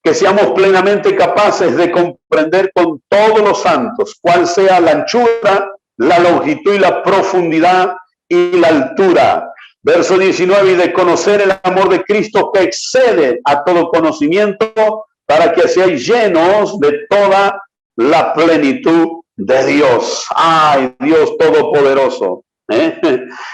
que seamos plenamente capaces de comprender con todos los santos cuál sea la anchura, la longitud y la profundidad y la altura. Verso 19, y de conocer el amor de Cristo que excede a todo conocimiento, para que seáis llenos de toda la plenitud de Dios. ¡Ay, Dios Todopoderoso!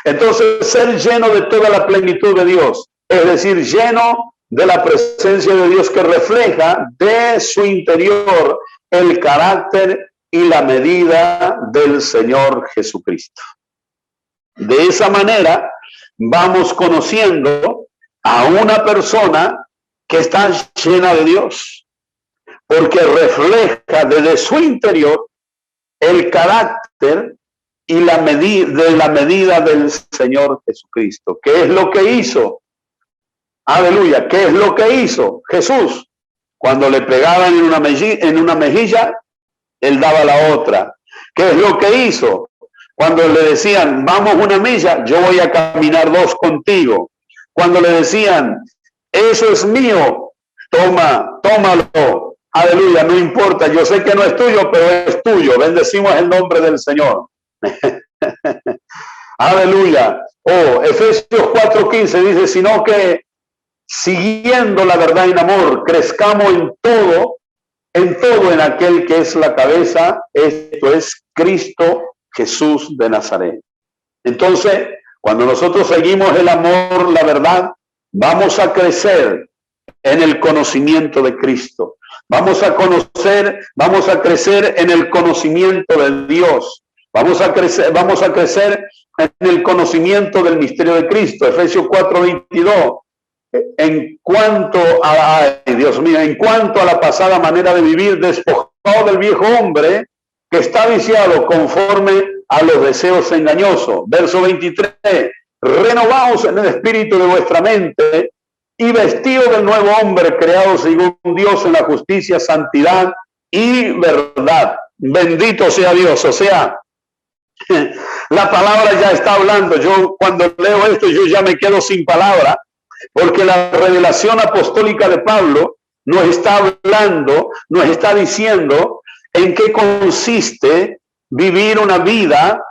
Entonces, ser lleno de toda la plenitud de Dios, es decir, lleno de la presencia de Dios que refleja de su interior el carácter y la medida del Señor Jesucristo. De esa manera, vamos conociendo a una persona que está llena de Dios. porque refleja desde su interior el carácter y la medida del Señor Jesucristo. ¿Qué es lo que hizo? Aleluya. ¿Qué es lo que hizo Jesús? Cuando le pegaban en una mejilla, él daba la otra. ¿Qué es lo que hizo? Cuando le decían, vamos una milla, yo voy a caminar 2 contigo. Cuando le decían, eso es mío, tómalo. Aleluya, no importa, yo sé que no es tuyo, pero es tuyo. Bendecimos el nombre del Señor. Aleluya. Efesios 4:15 dice, sino que siguiendo la verdad en amor, crezcamos en todo en aquel que es la cabeza, esto es Cristo Jesús de Nazaret. Entonces, cuando nosotros seguimos el amor, la verdad, vamos a crecer en el conocimiento de Cristo. Vamos a crecer en el conocimiento de Dios. Vamos a crecer en el conocimiento del misterio de Cristo. Efesios 4:22. En cuanto a la pasada manera de vivir, despojado del viejo hombre que está viciado conforme a los deseos engañosos. Verso 23. Renovaos en el espíritu de vuestra mente y vestido del nuevo hombre creado según Dios en la justicia, santidad y verdad. Bendito sea Dios. O sea, la palabra ya está hablando. Yo cuando leo esto, yo ya me quedo sin palabra, porque la revelación apostólica de Pablo nos está hablando, nos está diciendo en qué consiste vivir una vida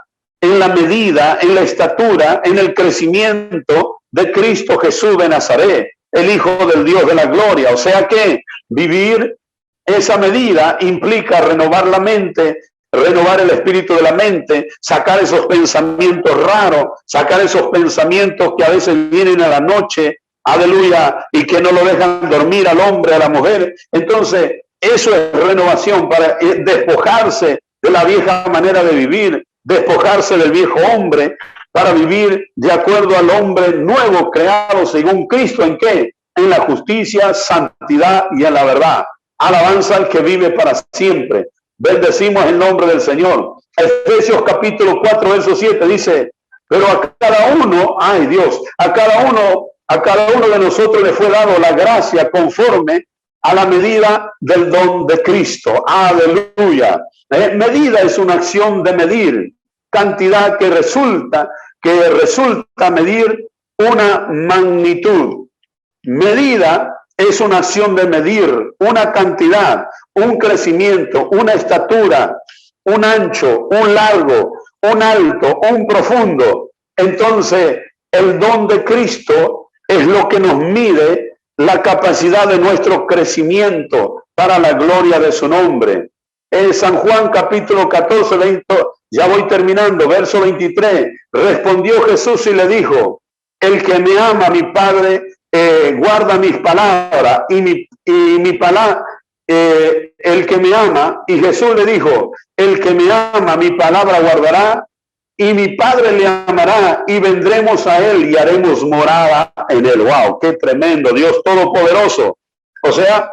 en la medida, en la estatura, en el crecimiento de Cristo Jesús de Nazaret, el Hijo del Dios de la gloria. O sea que vivir esa medida implica renovar la mente, renovar el espíritu de la mente, sacar esos pensamientos raros, sacar esos pensamientos que a veces vienen a la noche, aleluya, y que no lo dejan dormir al hombre, a la mujer. Entonces, eso es renovación, para despojarse de la vieja manera de vivir, despojarse del viejo hombre, para vivir de acuerdo al hombre nuevo creado según Cristo. ¿En qué? En la justicia, santidad y en la verdad. Alabanza al que vive para siempre. Bendecimos el nombre del Señor. Efesios capítulo 4, verso 7 dice, pero a cada uno, ay Dios, a cada uno de nosotros le fue dado la gracia conforme a la medida del don de Cristo. Aleluya. Medida es una acción de medir, cantidad que resulta medir una magnitud. Medida es una acción de medir una cantidad, un crecimiento, una estatura, un ancho, un largo, un alto, un profundo. Entonces, el don de Cristo es lo que nos mide la capacidad de nuestro crecimiento para la gloria de su nombre. En San Juan capítulo 14, 20, ya voy terminando, verso 23, respondió Jesús y le dijo, el que me ama, mi Padre, guarda mis palabras el que me ama, y Jesús le dijo, el que me ama, mi palabra guardará, y mi Padre le amará, y vendremos a él y haremos morada en él. ¡Wow! ¡Qué tremendo! Dios Todopoderoso. O sea,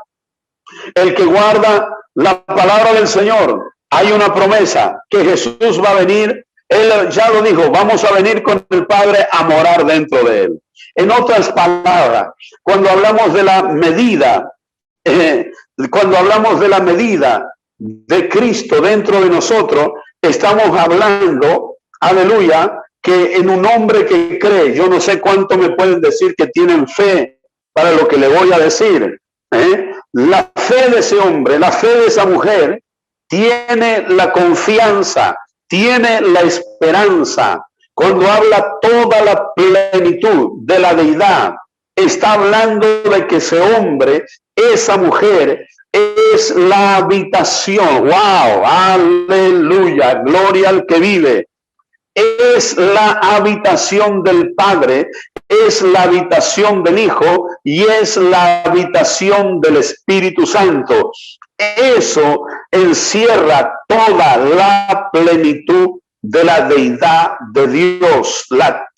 el que guarda la palabra del Señor, hay una promesa que Jesús va a venir. Él ya lo dijo, vamos a venir con el Padre a morar dentro de él. En otras palabras, cuando hablamos de la medida, de Cristo dentro de nosotros, estamos hablando, aleluya, que en un hombre que cree, yo no sé cuánto me pueden decir que tienen fe para lo que le voy a decir. La fe de ese hombre, la fe de esa mujer, tiene la confianza, tiene la esperanza. Cuando habla toda la plenitud de la deidad, está hablando de que ese hombre, esa mujer, es la habitación. ¡Wow! ¡Aleluya! Gloria al que vive. Es la habitación del Padre, es la habitación del Hijo y es la habitación del Espíritu Santo. Eso encierra toda la plenitud de la deidad de Dios, la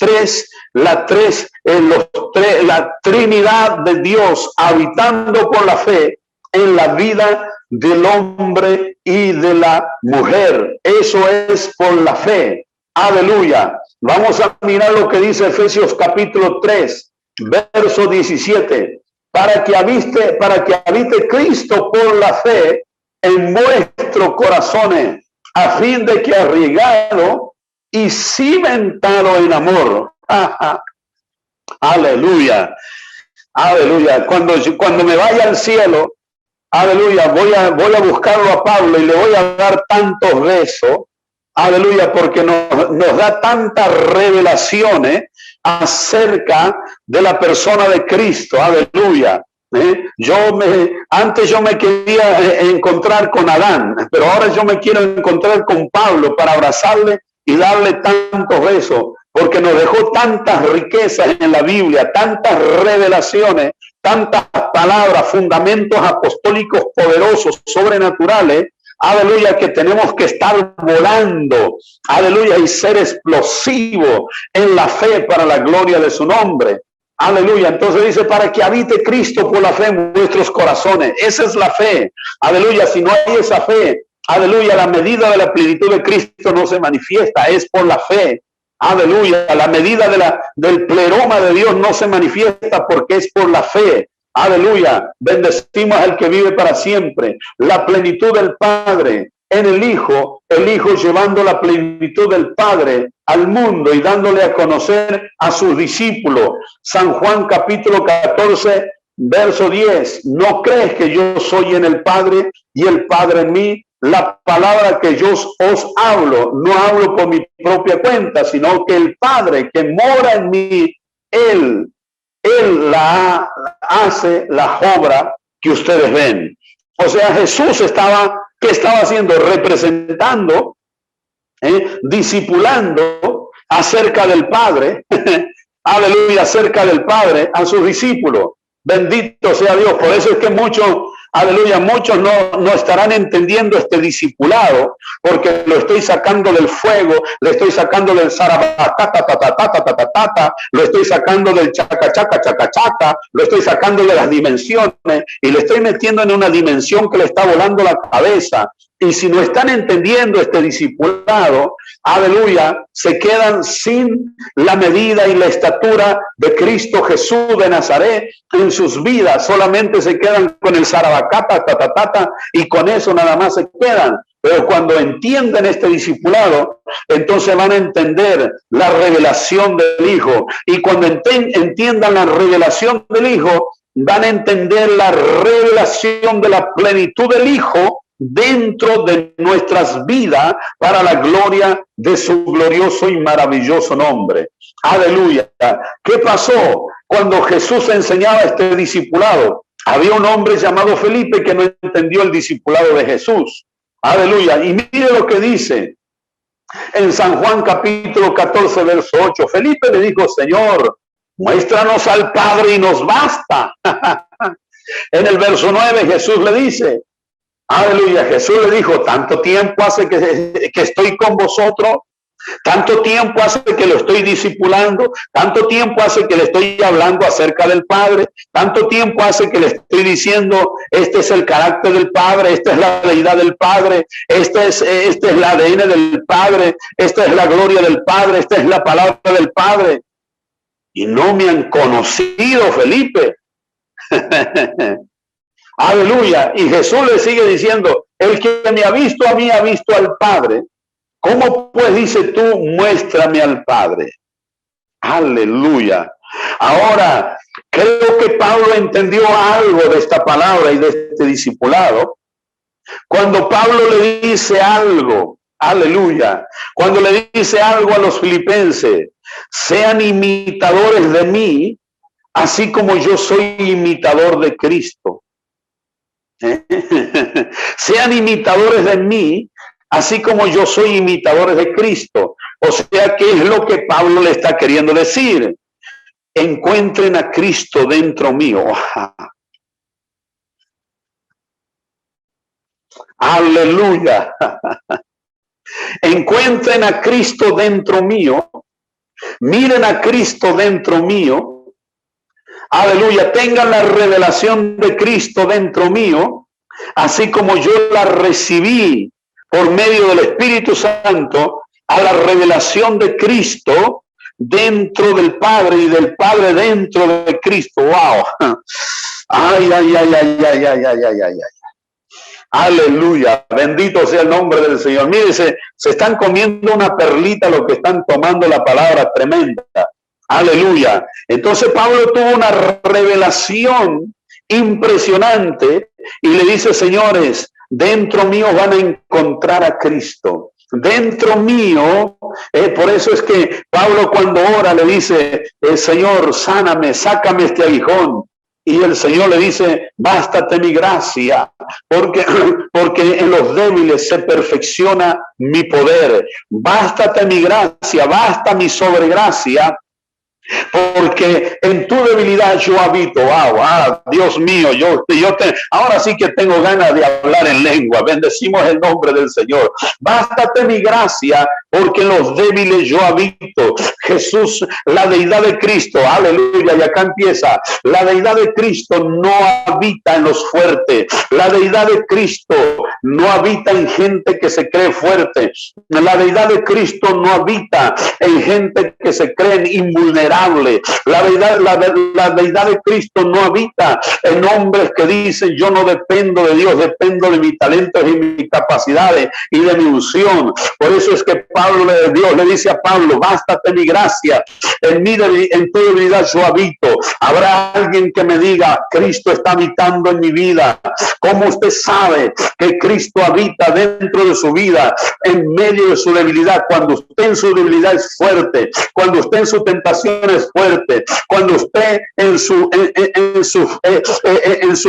Trinidad de Dios habitando por la fe en la vida del hombre y de la mujer. Eso es por la fe. Aleluya. Vamos a mirar lo que dice Efesios capítulo 3, verso 17. Para que habite Cristo por la fe en vuestros corazones, a fin de que arraigado y cimentado en amor. Aleluya. Aleluya. Cuando me vaya al cielo, aleluya, voy a buscarlo a Pablo y le voy a dar tantos besos. Aleluya, porque nos da tantas revelaciones acerca de la persona de Cristo. Aleluya. Antes yo me quería encontrar con Adán, pero ahora yo me quiero encontrar con Pablo para abrazarle y darle tantos besos, porque nos dejó tantas riquezas en la Biblia, tantas revelaciones, tantas palabras, fundamentos apostólicos poderosos, sobrenaturales. Aleluya, que tenemos que estar volando, aleluya, y ser explosivos en la fe para la gloria de su nombre. Aleluya. Entonces dice, para que habite Cristo por la fe en vuestros corazones. Esa es la fe. Aleluya. Si no hay esa fe, aleluya, la medida de la plenitud de Cristo no se manifiesta, es por la fe. Aleluya. La medida del pleroma de Dios no se manifiesta porque es por la fe. Aleluya. Bendecimos al que vive para siempre. La plenitud del Padre en el Hijo llevando la plenitud del Padre al mundo y dándole a conocer a sus discípulos. San Juan capítulo 14, verso 10. ¿No crees que yo soy en el Padre y el Padre en mí? La palabra que yo os hablo, no hablo por mi propia cuenta, sino que el Padre que mora en mí, Él hace la obra que ustedes ven. O sea, Jesús ¿qué estaba haciendo? Representando, discipulando acerca del Padre, aleluya, acerca del Padre a sus discípulos. Bendito sea Dios. Por eso es que muchos no estarán entendiendo este discipulado, porque lo estoy sacando del fuego, le estoy sacando del zarabatata, lo estoy sacando del chaca, lo estoy sacando de las dimensiones y le estoy metiendo en una dimensión que le está volando la cabeza. Y si no están entendiendo este discipulado, aleluya, se quedan sin la medida y la estatura de Cristo Jesús de Nazaret en sus vidas. Solamente se quedan con el zarabacata, y con eso nada más se quedan. Pero cuando entienden este discipulado, entonces van a entender la revelación del Hijo. Y cuando entiendan la revelación del Hijo, van a entender la revelación de la plenitud del Hijo dentro de nuestras vidas para la gloria de su glorioso y maravilloso nombre. Aleluya. ¿Qué pasó cuando Jesús enseñaba este discipulado? Había un hombre llamado Felipe que no entendió el discipulado de Jesús. Aleluya. Y mire lo que dice en San Juan capítulo 14, verso 8. Felipe le dijo, Señor, muéstranos al Padre y nos basta. En el verso 9 Jesús le dice, aleluya, Jesús le dijo, tanto tiempo hace que estoy con vosotros, tanto tiempo hace que lo estoy discipulando, tanto tiempo hace que le estoy hablando acerca del Padre, tanto tiempo hace que le estoy diciendo, este es el carácter del Padre, esta es la deidad del Padre, este es el ADN del Padre, esta es la gloria del Padre, esta es la palabra del Padre. Y no me han conocido, Felipe. Aleluya. Y Jesús le sigue diciendo, el que me ha visto a mí ha visto al Padre. ¿Cómo pues dice tú, muéstrame al Padre? Aleluya. Ahora, creo que Pablo entendió algo de esta palabra y de este discipulado. Cuando Pablo le dice algo, aleluya, cuando le dice algo a los filipenses, sean imitadores de mí, así como yo soy imitador de Cristo. Sean imitadores de mí, así como yo soy imitadores de Cristo. O sea, ¿qué es lo que Pablo le está queriendo decir? Encuentren a Cristo dentro mío. Aleluya. Encuentren a Cristo dentro mío. Miren a Cristo dentro mío. Aleluya, tengan la revelación de Cristo dentro mío. así como yo la recibí por medio del Espíritu Santo, a la revelación de Cristo dentro del Padre y del Padre dentro de Cristo. ¡Wow! ¡Ay, ay, ay, ay, ay, ay, ay, ay, ay! Aleluya, bendito sea el nombre del Señor. Mire, se están comiendo una perlita los que están tomando la palabra tremenda. Aleluya. Entonces Pablo tuvo una revelación impresionante y le dice, señores, dentro mío van a encontrar a Cristo. Dentro mío, por eso es que Pablo cuando ora le dice, Señor, sáname, sácame este aguijón. Y el Señor le dice, bástate mi gracia, porque en los débiles se perfecciona mi poder. Bástate mi gracia, basta mi sobregracia, porque en tu debilidad yo habito. Dios mío, ahora sí que tengo ganas de hablar en lengua. Bendecimos el nombre del Señor. Bástate mi gracia, porque en los débiles yo habito. Jesús, la deidad de Cristo, aleluya, y acá empieza. La deidad de Cristo no habita en los fuertes. La deidad de Cristo no habita en gente que se cree fuerte. La deidad de Cristo no habita en gente que se creen invulnerables. La deidad de Cristo no habita en hombres que dicen, yo no dependo de Dios, dependo de mis talentos y mis capacidades y de mi unción. Por eso es que Dios le dice a Pablo, bástate mi gracia, en tu debilidad yo habito. Habrá alguien que me diga, Cristo está habitando en mi vida. ¿Cómo usted sabe que Cristo habita dentro de su vida, en medio de su debilidad? Cuando usted en su debilidad es fuerte, cuando usted en su tentación es fuerte, cuando usted en su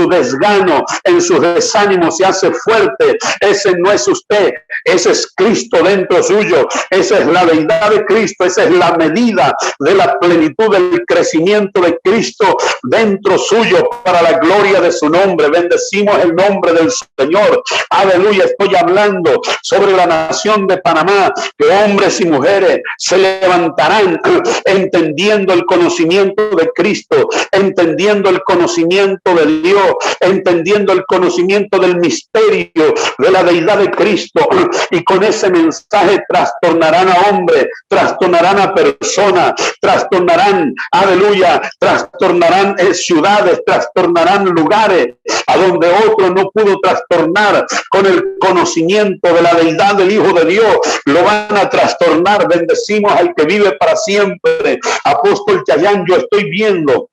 desgano, en su desánimo se hace fuerte, ese no es usted, ese es Cristo dentro suyo. Esa es la deidad de Cristo, esa es la medida de la plenitud del crecimiento de Cristo dentro suyo, para la gloria de su nombre. Bendecimos el nombre del Señor. Aleluya. Estoy hablando sobre la nación de Panamá, que hombres y mujeres se levantarán entendiendo el conocimiento de Cristo, entendiendo el conocimiento de Dios, entendiendo el conocimiento del misterio de la deidad de Cristo, y con ese mensaje trastornarán a hombres, trastornarán a personas, trastornarán, aleluya, trastornarán ciudades, trastornarán lugares a donde otro no pudo trastornar. Con el conocimiento de la deidad del Hijo de Dios lo van a trastornar. Bendecimos al que vive para siempre. Apóstol Chayán, yo estoy viendo,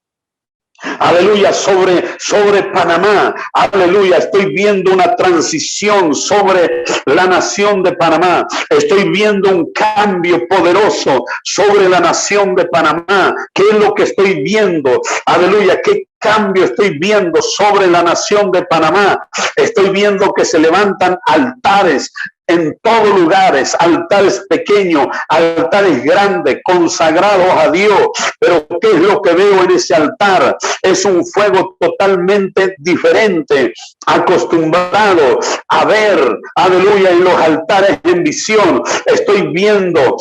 aleluya, sobre Panamá, aleluya, estoy viendo una transición sobre la nación de Panamá. Estoy viendo un cambio poderoso sobre la nación de Panamá. ¿Qué es lo que estoy viendo? Aleluya, ¿qué cambio estoy viendo sobre la nación de Panamá? Estoy viendo que se levantan altares en todos lugares, altares pequeños, altares grandes, consagrados a Dios. Pero ¿qué es lo que veo en ese altar? Es un fuego totalmente diferente, acostumbrado a ver, aleluya, en los altares en visión. Estoy viendo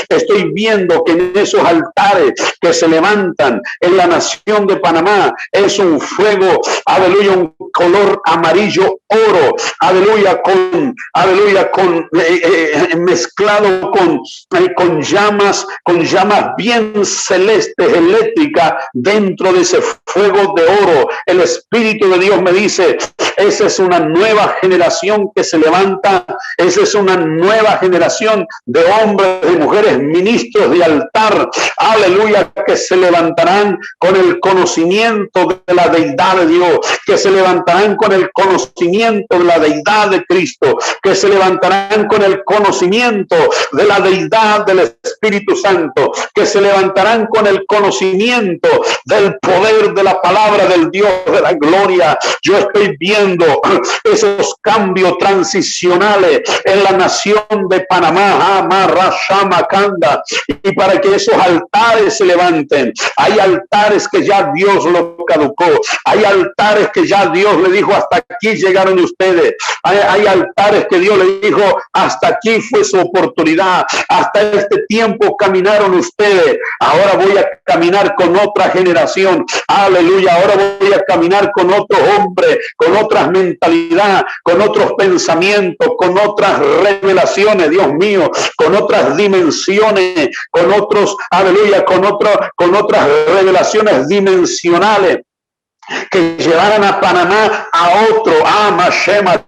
estoy viendo que en esos altares que se levantan en la nación de Panamá es un fuego, aleluya, un color amarillo oro, aleluya, mezclado con llamas bien celestes, eléctricas, dentro de ese fuego de oro. El Espíritu de Dios me dice, esa es una nueva generación que se levanta, esa es una nueva generación de hombres y mujeres, ministros de altar, aleluya, que se levantarán con el conocimiento de la deidad de Dios, que se levantarán con el conocimiento de la deidad de Cristo, que se levantarán con el conocimiento de la deidad del Espíritu Santo, que se levantarán con el conocimiento del poder de la palabra del Dios de la gloria. Yo estoy viendo viendo esos cambios transicionales en la nación de Panamá, Amarrashamakanda, y para que esos altares se levanten. Hay altares que ya Dios lo caducó, hay altares que ya Dios le dijo: hasta aquí llegaron ustedes. Hay altares que Dios le dijo: hasta aquí fue su oportunidad, hasta este tiempo caminaron ustedes, ahora voy a caminar con otra generación. Aleluya, ahora voy a caminar con otro hombre, con otras mentalidades, con otros pensamientos, con otras revelaciones, Dios mío, con otras dimensiones, con otros, aleluya, con otras revelaciones dimensionales, que llevarán a Panamá a otro,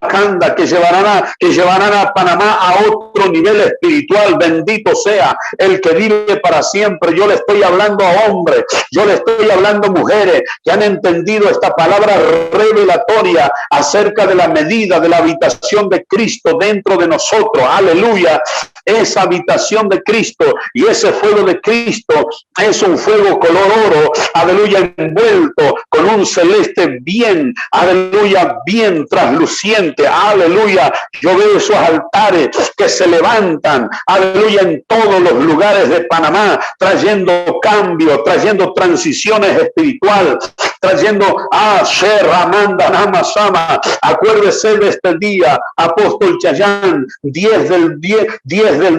Kanda, que llevarán a Panamá a otro nivel espiritual. Bendito sea el que vive para siempre. Yo le estoy hablando a hombres, yo le estoy hablando a mujeres que han entendido esta palabra revelatoria acerca de la medida de la habitación de Cristo dentro de nosotros. Aleluya. Esa habitación de Cristo y ese fuego de Cristo es un fuego color oro, aleluya, envuelto con un celeste bien, aleluya, bien trasluciente, aleluya. Yo veo esos altares que se levantan, aleluya, en todos los lugares de Panamá, trayendo cambio, trayendo transiciones espirituales, trayendo Ramanda Namasama. Acuérdese de este día, apóstol Chayán, 10 del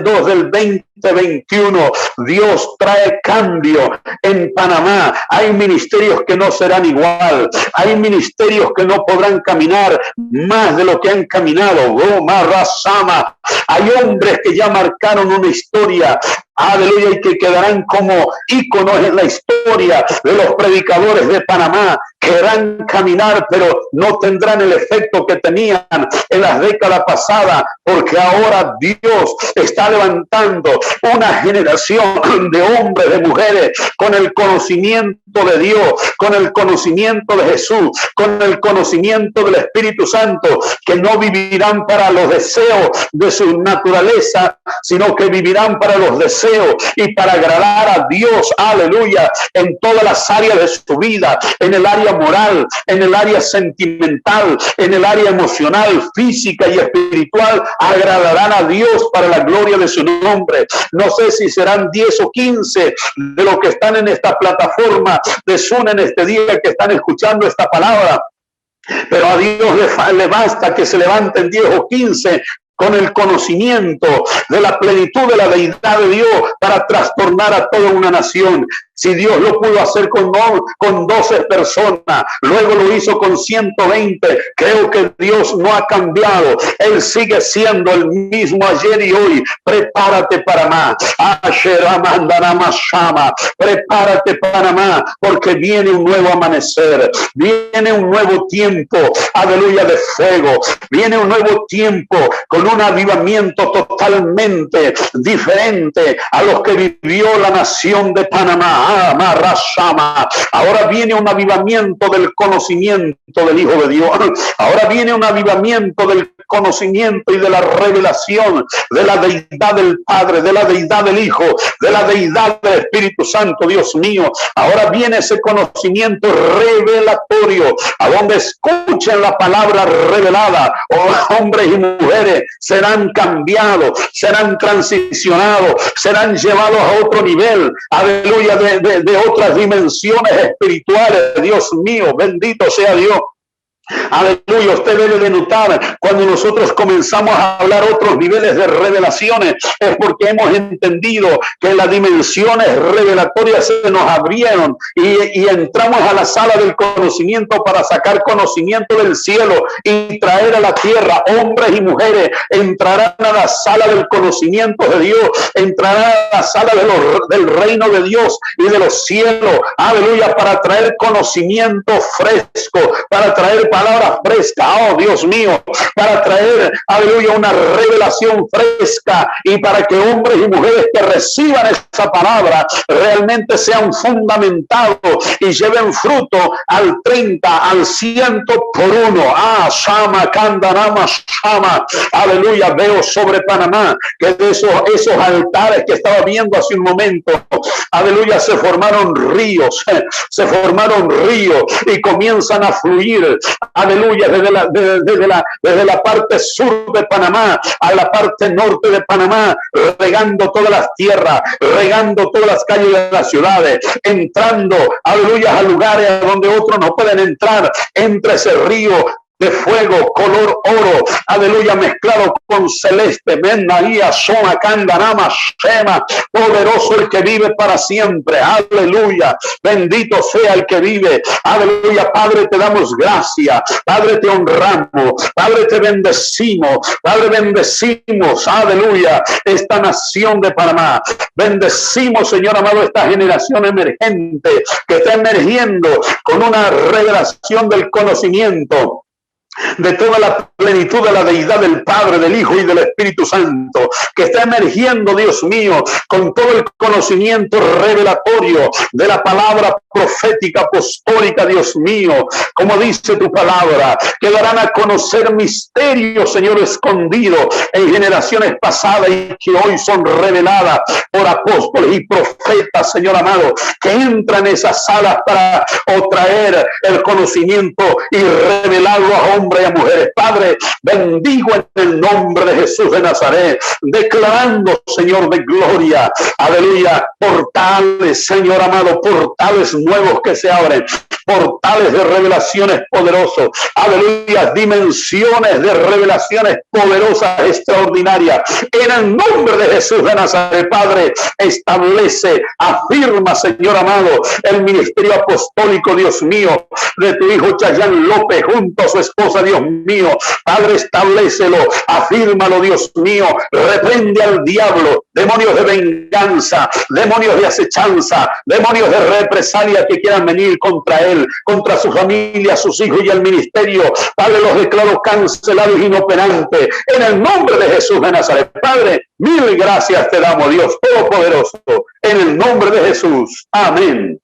2 del 2021. Dios trae cambio en Panamá. Hay ministerios que no serán igual, hay ministerios que no podrán caminar más de lo que han caminado. Hay hombres que ya marcaron una historia, aleluya, y que quedarán como íconos en la historia de los predicadores de Panamá. Querrán caminar, pero no tendrán el efecto que tenían en las décadas pasadas, porque ahora Dios está levantando una generación de hombres, de mujeres, con el conocimiento de Dios, con el conocimiento de Jesús, con el conocimiento del Espíritu Santo, que no vivirán para los deseos de su naturaleza, sino que vivirán para los deseos y para agradar a Dios, aleluya, en todas las áreas de su vida, en el área moral, en el área sentimental, en el área emocional, física y espiritual. Agradarán a Dios para la gloria de su nombre. No sé si serán 10 o 15 de los que están en esta plataforma de Zoom en este día, que están escuchando esta palabra, pero a Dios le basta que se levanten 10 o 15 con el conocimiento de la plenitud de la deidad de Dios para trastornar a toda una nación. Si Dios lo pudo hacer con 12 personas, luego lo hizo con 120, creo que Dios no ha cambiado. Él sigue siendo el mismo ayer y hoy. Prepárate, Panamá. Prepárate, Panamá, porque viene un nuevo amanecer, viene un nuevo tiempo, aleluya, de fuego, viene un nuevo tiempo con un avivamiento totalmente diferente a los que vivió la nación de Panamá. Ahora viene un avivamiento del conocimiento del Hijo de Dios. Ahora viene un avivamiento del conocimiento y de la revelación de la deidad del Padre, de la deidad del Hijo, de la deidad del Espíritu Santo. Dios mío, ahora viene ese conocimiento revelatorio, a donde escuchen la palabra revelada. Hombres y mujeres serán cambiados, serán transicionados, serán llevados a otro nivel, aleluya, de otras dimensiones espirituales. Dios mío, bendito sea Dios. Aleluya, usted debe de notar cuando nosotros comenzamos a hablar otros niveles de revelaciones, es porque hemos entendido que las dimensiones revelatorias se nos abrieron y entramos a la sala del conocimiento para sacar conocimiento del cielo y traer a la tierra. Hombres y mujeres entrarán a la sala del conocimiento de Dios, entrarán a la sala del reino de Dios y de los cielos, aleluya, para traer conocimiento fresco, para traer palabra fresca, oh Dios mío, para traer, aleluya, una revelación fresca, y para que hombres y mujeres que reciban esa palabra realmente sean fundamentados y lleven fruto al 30, al 100 por uno. Shama, Kandanama, Shama, aleluya. Veo sobre Panamá que de esos altares que estaba viendo hace un momento, aleluya, se formaron ríos y comienzan a fluir, aleluya, desde la parte sur de Panamá a la parte norte de Panamá, regando todas las tierras, regando todas las calles de las ciudades, entrando, aleluya, a lugares donde otros no pueden entrar, entre ese río de fuego, color oro, aleluya, mezclado con celeste, Menaía, Soma, Candanama, Shema, poderoso el que vive para siempre, aleluya, bendito sea el que vive, aleluya. Padre, te damos gracias, Padre, te honramos, Padre, te bendecimos, Padre, bendecimos, aleluya, esta nación de Panamá, bendecimos, Señor amado, esta generación emergente que está emergiendo con una revelación del conocimiento de toda la plenitud de la deidad del Padre, del Hijo y del Espíritu Santo, que está emergiendo, Dios mío, con todo el conocimiento revelatorio de la palabra profética, apostólica, Dios mío, como dice tu palabra, que darán a conocer misterios, Señor, escondidos en generaciones pasadas y que hoy son reveladas por apóstoles y profetas, Señor amado, que entran en esas salas para traer el conocimiento y revelarlo a hombres y a mujeres. Padre, bendigo en el nombre de Jesús de Nazaret, declarando, Señor, de gloria, aleluya, portales, Señor amado, portales nuevos que se abren, portales de revelaciones poderosos, aleluya, dimensiones de revelaciones poderosas, extraordinarias, en el nombre de Jesús de Nazaret. Padre, establece, afirma, Señor amado, el ministerio apostólico, Dios mío, de tu hijo Chayán López junto a su esposa, Dios mío. Padre, establécelo, afírmalo, Dios mío, reprende al diablo, demonios de venganza, demonios de acechanza, demonios de represalia que quieran venir contra él, contra su familia, sus hijos y el ministerio. Padre, los declaro cancelados e inoperantes en el nombre de Jesús de Nazaret. Padre, mil gracias te damos, Dios Todopoderoso, en el nombre de Jesús. Amén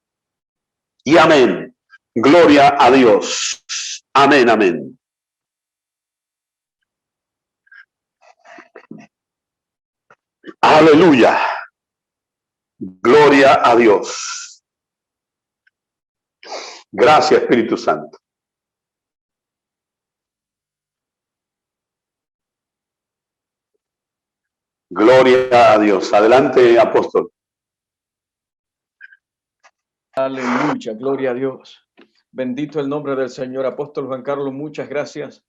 y amén. Gloria a Dios. Amén, amén. Aleluya. Gloria a Dios. Gracias, Espíritu Santo. Gloria a Dios. Adelante, apóstol. Aleluya, gloria a Dios. Bendito el nombre del Señor. Apóstol Juan Carlos, muchas gracias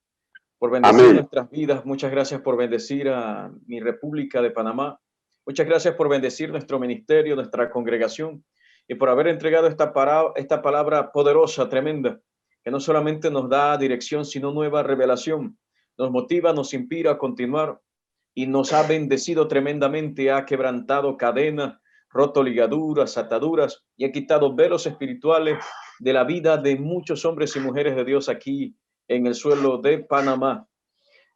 por bendecir Amén. Nuestras vidas. Muchas gracias por bendecir a mi República de Panamá. Muchas gracias por bendecir nuestro ministerio, nuestra congregación, y por haber entregado esta palabra poderosa, tremenda, que no solamente nos da dirección, sino nueva revelación. Nos motiva, nos inspira a continuar y nos ha bendecido tremendamente, ha quebrantado cadenas, roto ligaduras, ataduras y ha quitado velos espirituales de la vida de muchos hombres y mujeres de Dios aquí en el suelo de Panamá.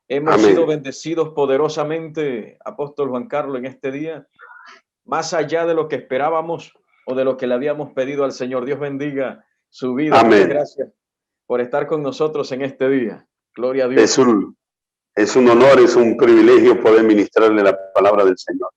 Hemos sido bendecidos poderosamente, apóstol Juan Carlos, en este día, más allá de lo que esperábamos o de lo que le habíamos pedido al Señor. Dios bendiga su vida. Amén. Muchas gracias por estar con nosotros en este día. Gloria a Dios. Es un honor, es un privilegio poder ministrarle la palabra del Señor.